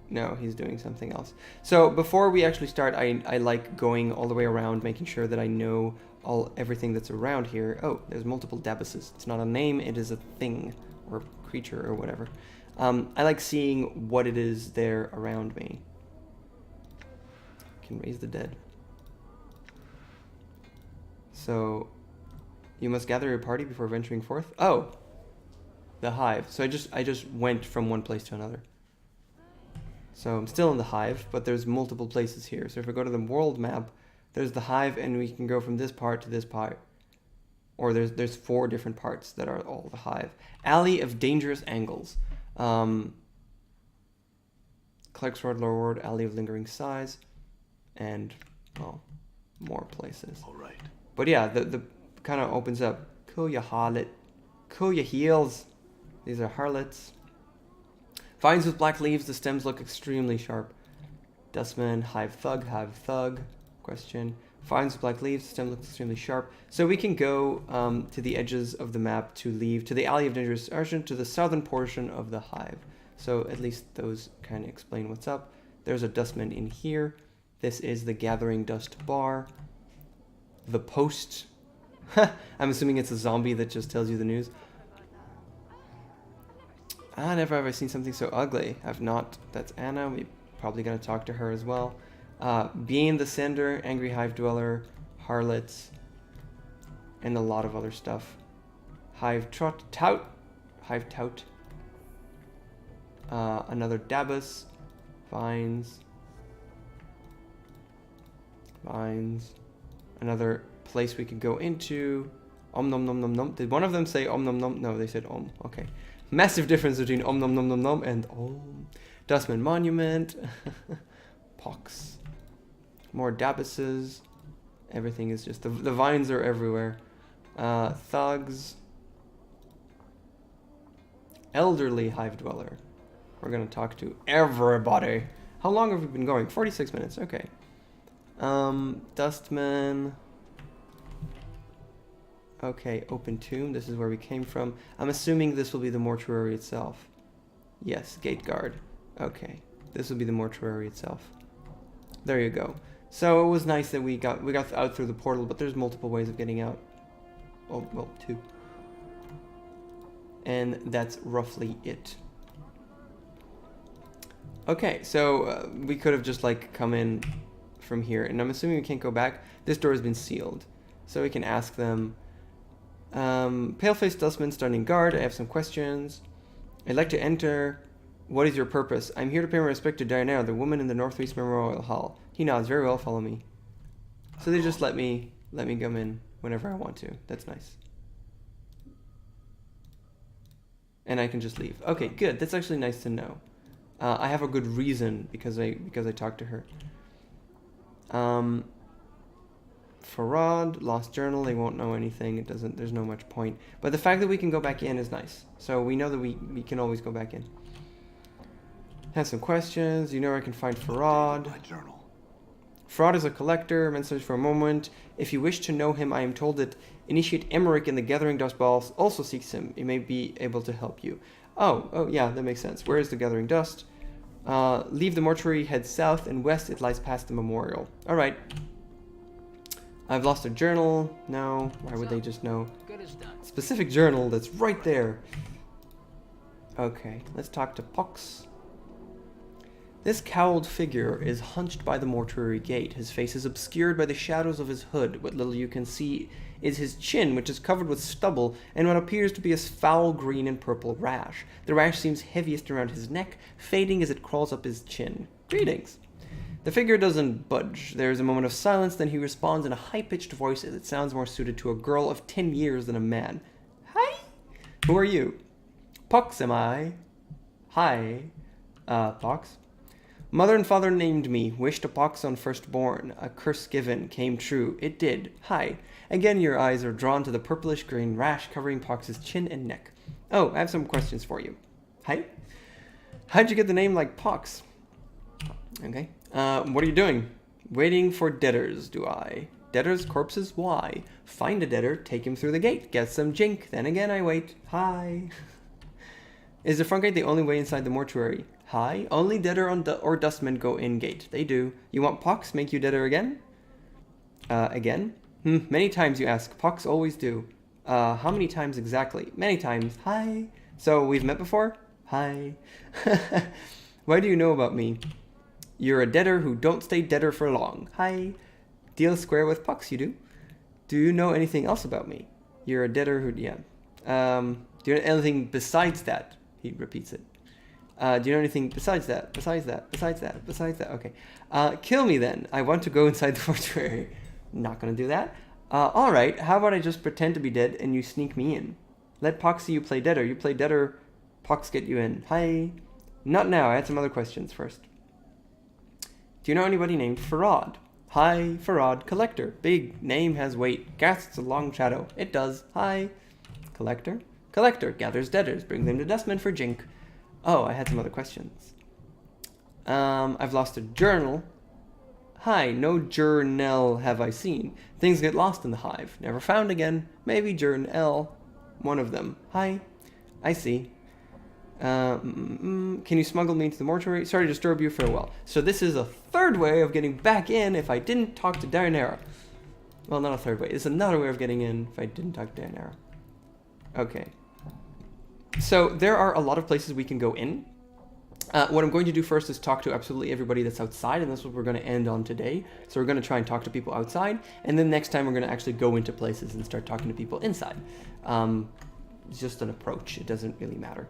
No, he's doing something else. So before we actually start, I like going all the way around, making sure that I know everything that's around here. Oh, there's multiple Dabuses. It's not a name, it is a thing or creature or whatever. I like seeing what it is there around me. Can raise the dead. So you must gather your party before venturing forth. Oh, the hive. So I just went from one place to another. So I'm still in the hive, but there's multiple places here. So if we go to the world map, there's the hive, and we can go from this part to this part. Or there's 4 different parts that are all the hive. Alley of Dangerous Angles. Clerk's Road, Lower Ward, Alley of Lingering Sighs, and, well, more places. All right. But yeah, the kind of opens up. Cool ya harlot. Cool ya heels. These are harlots. Vines with black leaves, the stems look extremely sharp. Dustman, hive thug, question. Vines with black leaves, the stem looks extremely sharp. So we can go to the edges of the map to leave to the Alley of Dangerous Argent to the southern portion of the hive. So at least those kind of explain what's up. There's a dustman in here. This is the Gathering Dust Bar. The Post. I'm assuming it's a zombie that just tells you the news. Never have I seen something so ugly. I've not. That's Anna. We're probably going to talk to her as well. Being the Sender, Angry Hive Dweller, Harlots, and a lot of other stuff. Hive Tout. Another Dabus. Vines. Another place we could go into. Om nom nom nom nom. Did one of them say om nom nom? No, they said om. Okay. Massive difference between om nom nom nom nom and om. Dustman Monument. Pox. More Dabuses. Everything is just... The vines are everywhere. Thugs. Elderly Hive Dweller. We're going to talk to everybody. How long have we been going? 46 minutes. Okay. Dustman. Okay, open tomb. This is where we came from. I'm assuming this will be the mortuary itself. Yes, gate guard. Okay, this will be the mortuary itself. There you go. So it was nice that we got out through the portal, but there's multiple ways of getting out. Oh, well, 2. And that's roughly it. Okay, so we could have just like come in from here, and I'm assuming we can't go back. This door has been sealed, so we can ask them. Paleface Dustman standing guard. I have some questions. I'd like to enter. What is your purpose? I'm here to pay my respect to Deionarra, the woman in the Northwest Memorial Hall. He nods. Very well. Follow me. So they just let me come in whenever I want to. That's nice. And I can just leave. Okay, good. That's actually nice to know. I have a good reason because I talked to her. Farad, Lost Journal, they won't know anything. There's no much point. But the fact that we can go back in is nice. So we know that we can always go back in. Have some questions. You know where I can find Farad. My journal. Farad is a collector. Message for a moment. If you wish to know him, I am told that Initiate Emmerich in the Gathering Dust Balls also seeks him. He may be able to help you. Oh, yeah, that makes sense. Where is the Gathering Dust? Leave the mortuary, head south and west. It lies past the memorial. All right. I've lost a journal. No, why would they just know? Good as done. Specific journal that's right there. Okay, let's talk to Pox. This cowled figure is hunched by the mortuary gate. His face is obscured by the shadows of his hood. What little you can see is his chin, which is covered with stubble, and what appears to be a foul green and purple rash. The rash seems heaviest around his neck, fading as it crawls up his chin. Greetings. The figure doesn't budge. There is a moment of silence, then he responds in a high-pitched voice that sounds more suited to a girl of 10 years than a man. Hi. Who are you? Pox am I. Hi. Pox. Mother and father named me. Wished a pox on firstborn. A curse given. Came true. It did. Hi. Again, your eyes are drawn to the purplish-green rash covering Pox's chin and neck. Oh, I have some questions for you. Hi. How'd you get the name like Pox? Okay. What are you doing? Waiting for debtors, do I? Debtors, corpses, why? Find a debtor, take him through the gate, get some jink, then again I wait. Hi. Is the front gate the only way inside the mortuary? Hi. Only Deader or Dustmen go in gate. They do. You want Pox make you Deader again? Again? Many times you ask. Pox always do. How many times exactly? Many times. Hi. So we've met before? Hi. Why do you know about me? You're a Deader who don't stay Deader for long. Hi. Deal square with Pox, you do. Do you know anything else about me? You're a Deader who, yeah. Do you know anything besides that? He repeats it. Do you know anything besides that? Besides that? Besides that? Besides that? Okay. Kill me then. I want to go inside the mortuary. Not gonna do that. Alright, how about I just pretend to be dead and you sneak me in? Let Pox see you play Deader. You play Deader, Pox get you in. Hi. Not now. I had some other questions first. Do you know anybody named Farad? Hi, Farad. Collector. Big. Name has weight. Casts a long shadow. It does. Hi. Collector. Collector. Gathers Deaders. Brings them to Dustman for Jink. Oh, I had some other questions. I've lost a journal. Hi, no journal have I seen. Things get lost in the hive. Never found again. Maybe journal. One of them. Hi. I see. Can you smuggle me into the mortuary? Sorry to disturb you. Farewell. So this is a third way of getting back in if I didn't talk to Deionarra. Well, not a third way. It's another way of getting in if I didn't talk to Deionarra. Okay. So there are a lot of places we can go in. What I'm going to do first is talk to absolutely everybody that's outside, and that's what we're going to end on today. So we're going to try and talk to people outside, and then next time we're going to actually go into places and start talking to people inside. It's just an approach. It doesn't really matter.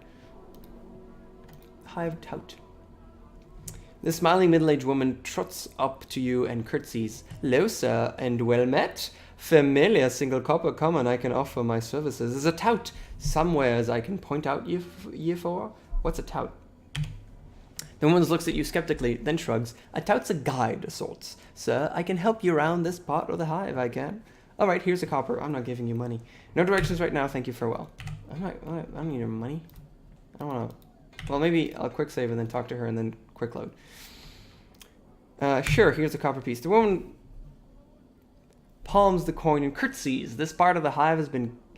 Hive tout. The smiling middle-aged woman trots up to you and curtsies. Hello, sir, and well met. Familiar single copper common I can offer my services. Is a tout somewheres I can point out ye for? What's a tout? The woman looks at you skeptically, then shrugs. A tout's a guide of sorts. Sir, I can help you around this part of the hive, I can. All right, here's a copper. I'm not giving you money. No directions right now, thank you, farewell. I don't need your money. I don't want to... Well, maybe I'll quick save and then talk to her and then quick load. Sure, here's a copper piece. The woman palms the coin and curtsies. This part of the hive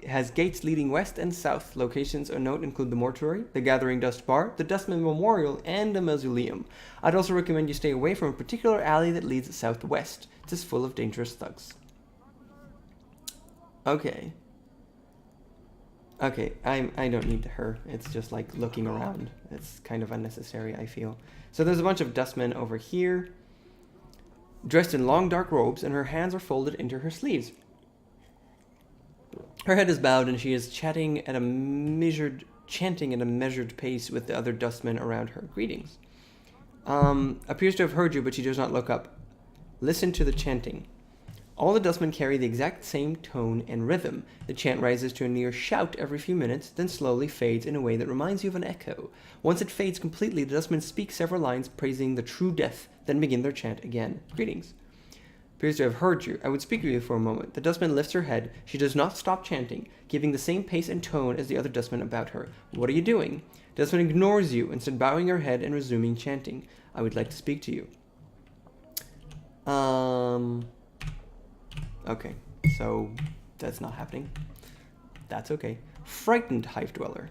has gates leading west and south. Locations of note include the mortuary, the gathering dust bar, the Dustman Memorial, and the mausoleum. I'd also recommend you stay away from a particular alley that leads southwest. It is full of dangerous thugs. Okay. Okay, I don't need her. It's just like looking around. It's kind of unnecessary, I feel. So there's a bunch of dustmen over here, dressed in long dark robes, and her hands are folded into her sleeves. Her head is bowed, and she is chanting at a measured pace with the other dustmen around her. Greetings. Appears to have heard you, but she does not look up. Listen to the chanting. All the dustmen carry the exact same tone and rhythm. The chant rises to a near shout every few minutes, then slowly fades in a way that reminds you of an echo. Once it fades completely, the dustmen speak several lines praising the true death, then begin their chant again. Greetings. Appears to have heard you. I would speak with you for a moment. The dustman lifts her head. She does not stop chanting, giving the same pace and tone as the other dustmen about her. What are you doing? The dustman ignores you, instead bowing her head and resuming chanting. I would like to speak to you. Okay, so that's not happening. That's okay. Frightened hive dweller.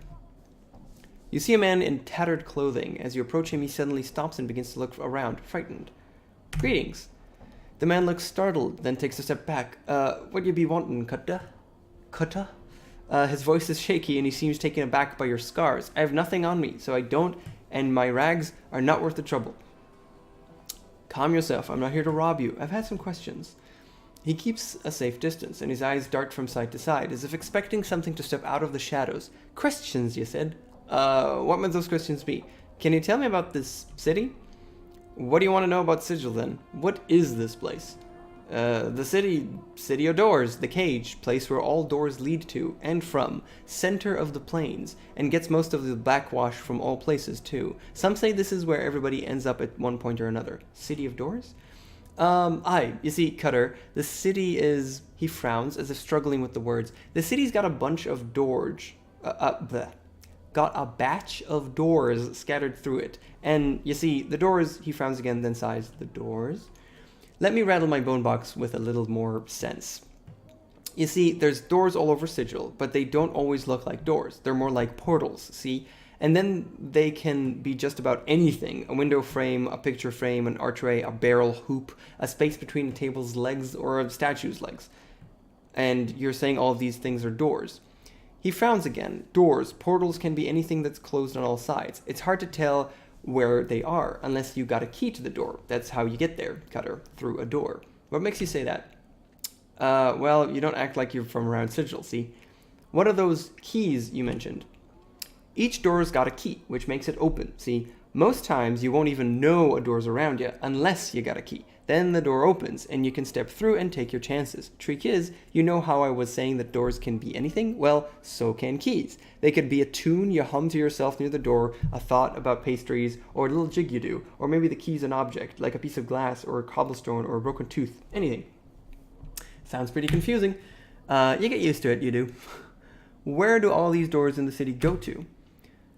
You see a man in tattered clothing. As you approach him, he suddenly stops and begins to look around, frightened. Greetings. The man looks startled, then takes a step back. What you be wantin', Kutta? Kutta? His voice is shaky, and he seems taken aback by your scars. I have nothing on me, so I don't, and my rags are not worth the trouble. Calm yourself. I'm not here to rob you. I've had some questions. He keeps a safe distance, and his eyes dart from side to side, as if expecting something to step out of the shadows. Questions, you said? What might those questions be? Can you tell me about this city? What do you want to know about Sigil, then? What is this place? The city of doors, the cage, place where all doors lead to and from, center of the plains, and gets most of the backwash from all places, too. Some say this is where everybody ends up at one point or another. City of doors? You see, Cutter, the city is... He frowns, as if struggling with the words. The city's got a bunch of doors... Got a batch of doors scattered through it. And, you see, the doors... He frowns again, then sighs. The doors? Let me rattle my bone box with a little more sense. You see, there's doors all over Sigil, but they don't always look like doors. They're more like portals, see? And then they can be just about anything: a window frame, a picture frame, an archway, a barrel hoop, a space between a table's legs, or a statue's legs. And you're saying all of these things are doors. He frowns again. Doors, portals can be anything that's closed on all sides. It's hard to tell where they are unless you got a key to the door. That's how you get there, Cutter, through a door. What makes you say that? Well, you don't act like you're from around Sigil, see? What are those keys you mentioned? Each door's got a key, which makes it open, see? Most times you won't even know a door's around you unless you got a key. Then the door opens and you can step through and take your chances. Trick is, you know how I was saying that doors can be anything? Well, so can keys. They could be a tune you hum to yourself near the door, a thought about pastries, or a little jig you do, or maybe the key's an object, like a piece of glass or a cobblestone or a broken tooth, anything. Sounds pretty confusing. You get used to it, you do. Where do all these doors in the city go to?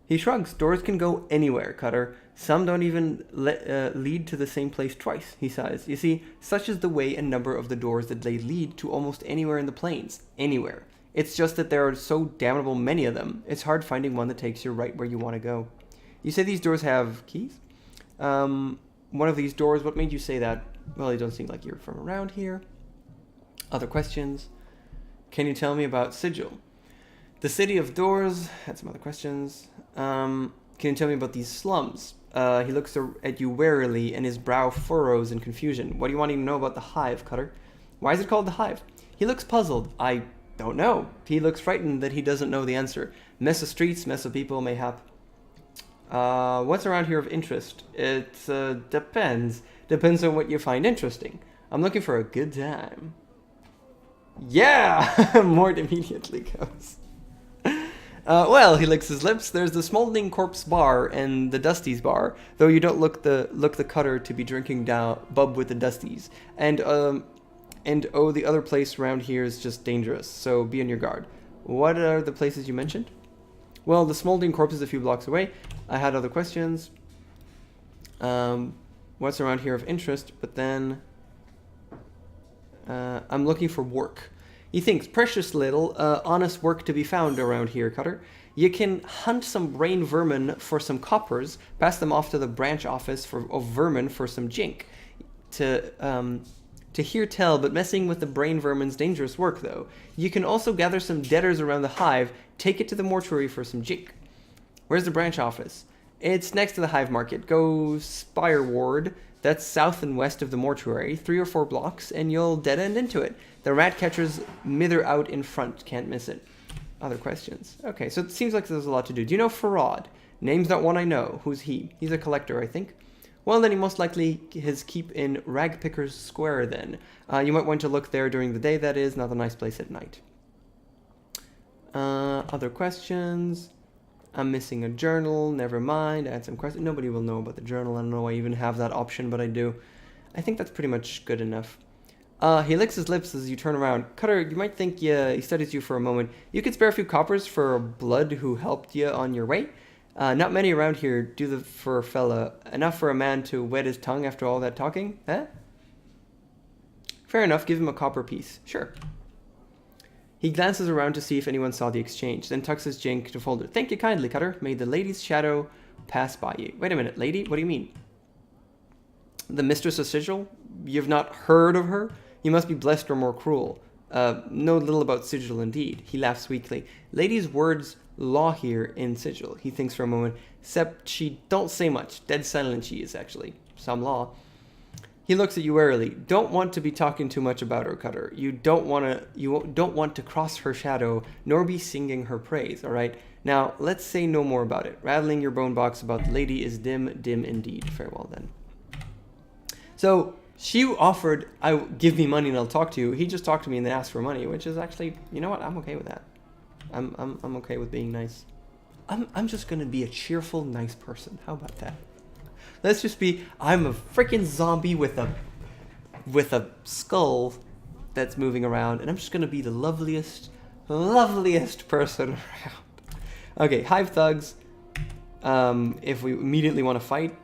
He shrugs. Doors can go anywhere, Cutter. Some don't even lead to the same place twice, he sighs. You see, such is the way and number of the doors that they lead to almost anywhere in the plains. Anywhere. It's just that there are so damnable many of them. It's hard finding one that takes you right where you want to go. You say these doors have keys? One of these doors, what made you say that? Well, you don't seem like you're from around here. Other questions? Can you tell me about Sigil? The city of doors. Had some other questions. Can you tell me about these slums? He looks at you warily, and his brow furrows in confusion. What do you want to know about the hive, Cutter? Why is it called the hive? He looks puzzled. I don't know. He looks frightened that he doesn't know the answer. Mess of streets, mess of people, mayhap. What's around here of interest? It depends. Depends on what you find interesting. I'm looking for a good time. Yeah! Mort immediately goes. Well, he licks his lips. There's the Smoldering Corpse bar and the Dusty's bar, though you don't look the Cutter to be drinking down bub with the Dusties. And the other place around here is just dangerous, so be on your guard. What are the places you mentioned? Well, the Smoldering Corpse is a few blocks away. I had other questions. What's around here of interest? But then I'm looking for work. He thinks, precious little, honest work to be found around here, Cutter. You can hunt some brain vermin for some coppers, pass them off to the branch office of vermin for some jink. To hear tell, but messing with the brain vermin's dangerous work, though. You can also gather some debtors around the hive, take it to the mortuary for some jink. Where's the branch office? It's next to the hive market. Go Spire Ward. That's south and west of the mortuary, 3 or 4 blocks, and you'll dead end into it. The rat catcher's mither out in front. Can't miss it. Other questions? Okay, so it seems like there's a lot to do. Do you know Farad? Name's not one I know. Who's he? He's a collector, I think. Well, then he most likely his keep in Ragpicker's Square, then. You might want to look there during the day, that is. Not a nice place at night. Other questions? I'm missing a journal. Never mind. I had some questions. Nobody will know about the journal. I don't know why I even have that option, but I do. I think that's pretty much good enough. He licks his lips as you turn around. Cutter, you might think he studies you for a moment. You could spare a few coppers for a blood who helped you on your way. Not many around here do for a fella. Enough for a man to wet his tongue after all that talking, eh? Fair enough, give him a copper piece. Sure. He glances around to see if anyone saw the exchange, then tucks his jink to folder. Thank you kindly, Cutter. May the lady's shadow pass by you. Wait a minute, lady? What do you mean? The mistress of Sigil? You've not heard of her? You must be blessed or more cruel. Know little about Sigil indeed. He laughs weakly. Lady's words law here in Sigil. He thinks for a moment. Except she don't say much. Dead silent she is, actually. Some law. He looks at you warily. Don't want to be talking too much about her, Cutter. You don't want to cross her shadow, nor be singing her praise, all right? Now, let's say no more about it. Rattling your bone box about the lady is dim indeed. Farewell, then. So, she offered, give me money and I'll talk to you. He just talked to me and then asked for money, which is actually, you know what? I'm okay with that. I'm okay with being nice. I'm just gonna be a cheerful, nice person. How about that? Let's just be, I'm a freaking zombie with a skull that's moving around, and I'm just gonna be the loveliest person around. Okay, hive thugs. If we immediately want to fight,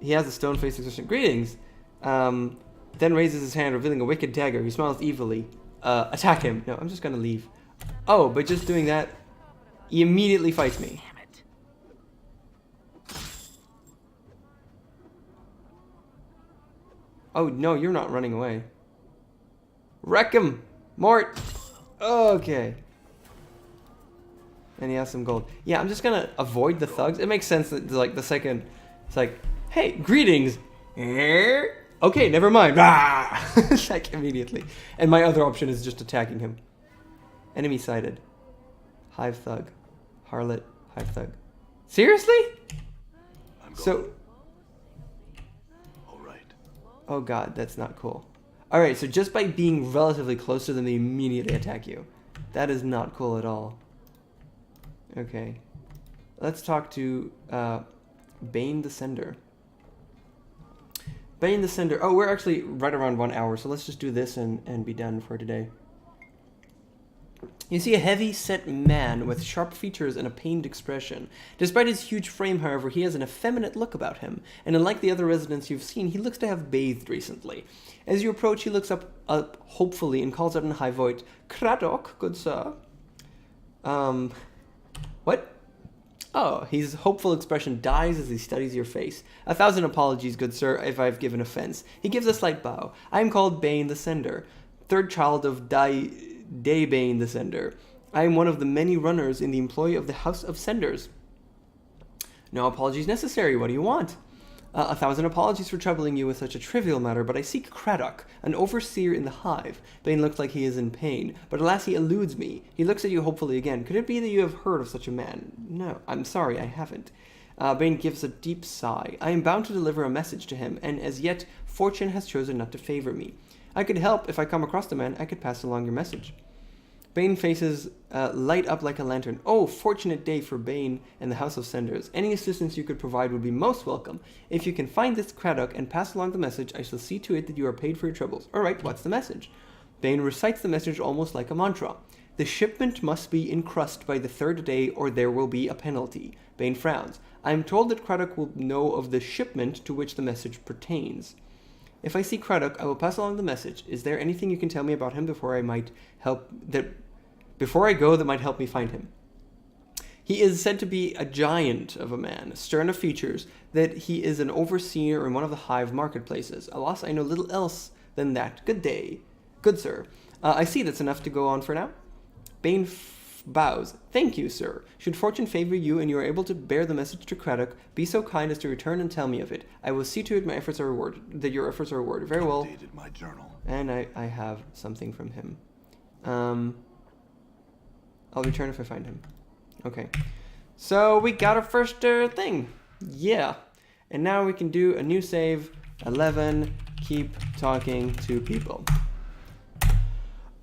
he has a stone-faced expression. Greetings. Then raises his hand, revealing a wicked dagger. He smiles evilly. Attack him. No, I'm just gonna leave. Oh, but just doing that. He immediately fights me. Damn it. Oh, no, you're not running away. Wreck him! Mort! Okay. And he has some gold. Yeah, I'm just gonna avoid the thugs. It makes sense that, like, the second... It's like, hey, greetings! Okay, never mind. Like, immediately. And my other option is just attacking him. Enemy sighted. Hive thug. Harlot. Hive thug. Seriously? So... Oh god, that's not cool. Alright, so just by being relatively close to them, they immediately attack you. That is not cool at all. Okay. Let's talk to Bane the Sender. Bane the Sender. Oh, we're actually right around 1 hour, so let's just do this and be done for today. You see a heavy-set man with sharp features and a pained expression. Despite his huge frame, however, he has an effeminate look about him, and unlike the other residents you've seen, he looks to have bathed recently. As you approach, he looks up hopefully and calls out in a high voice, "Craddock, good sir." What? Oh, his hopeful expression dies as he studies your face. "1,000 apologies, good sir, if I've given offense." He gives a slight bow. "I am called Bane the Sender, third child of Bane the Sender. I am one of the many runners in the employ of the House of Senders." "No apologies necessary. What do you want?" 1,000 apologies for troubling you with such a trivial matter, but I seek Craddock, an overseer in the hive." Bane looks like he is in pain, but alas, he eludes me. He looks at you hopefully again. "Could it be that you have heard of such a man?" "No, I'm sorry, I haven't." Bane gives a deep sigh. "I am bound to deliver a message to him, and as yet, fortune has chosen not to favor me. I could help. If I come across the man, I could pass along your message." Bane faces light up like a lantern. "Oh, fortunate day for Bane and the House of Senders. Any assistance you could provide would be most welcome. If you can find this Craddock and pass along the message, I shall see to it that you are paid for your troubles." "All right, what's the message?" Bane recites the message almost like a mantra. "The shipment must be in crust by the 3rd day, or there will be a penalty." Bane frowns. "I am told that Craddock will know of the shipment to which the message pertains. If I see Craddock, I will pass along the message. Is there anything you can tell me about him before I go that might help me find him?" "He is said to be a giant of a man, stern of features, that he is an overseer in one of the hive marketplaces. Alas, I know little else than that. Good day. Good sir. I see that's enough to go on for now." Bane bows. "Thank you, sir. Should fortune favor you and you are able to bear the message to Craddock, be so kind as to return and tell me of it. I will see to it that your efforts are rewarded." Very well. My journal. And I have something from him. I'll return if I find him. Okay. So we got our first thing. Yeah. And now we can do a new save. 11. Keep talking to people.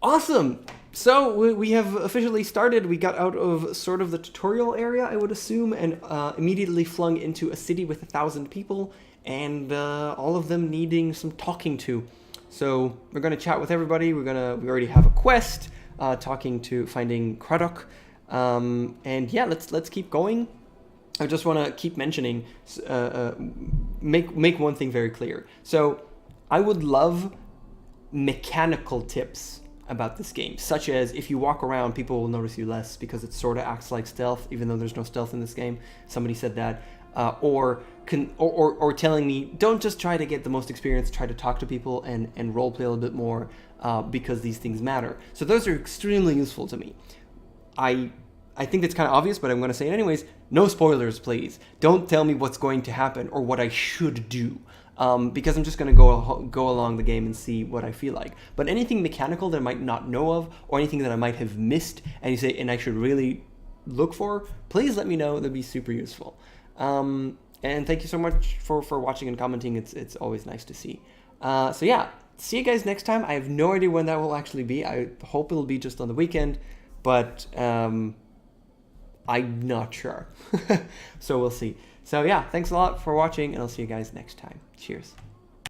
Awesome. So we have officially started. We got out of sort of the tutorial area, I would assume, and immediately flung into a city with 1,000 people, and all of them needing some talking to. So we're gonna chat with everybody. We already have a quest, finding Craddock, and yeah, let's keep going. I just want to keep mentioning, make one thing very clear. So I would love mechanical tips about this game, such as if you walk around, people will notice you less because it sort of acts like stealth, even though there's no stealth in this game. Somebody said that. Or telling me, don't just try to get the most experience, try to talk to people and roleplay a little bit more, because these things matter. So those are extremely useful to me. I think it's kind of obvious, but I'm going to say it anyways. No spoilers, please. Don't tell me what's going to happen or what I should do. Because I'm just going to go along the game and see what I feel like. But anything mechanical that I might not know of, or anything that I might have missed, and I should really look for, please let me know. That'd be super useful. And thank you so much for watching and commenting. It's always nice to see. So yeah, see you guys next time. I have no idea when that will actually be. I hope it'll be just on the weekend, but I'm not sure. So we'll see. So yeah, thanks a lot for watching, and I'll see you guys next time. Cheers.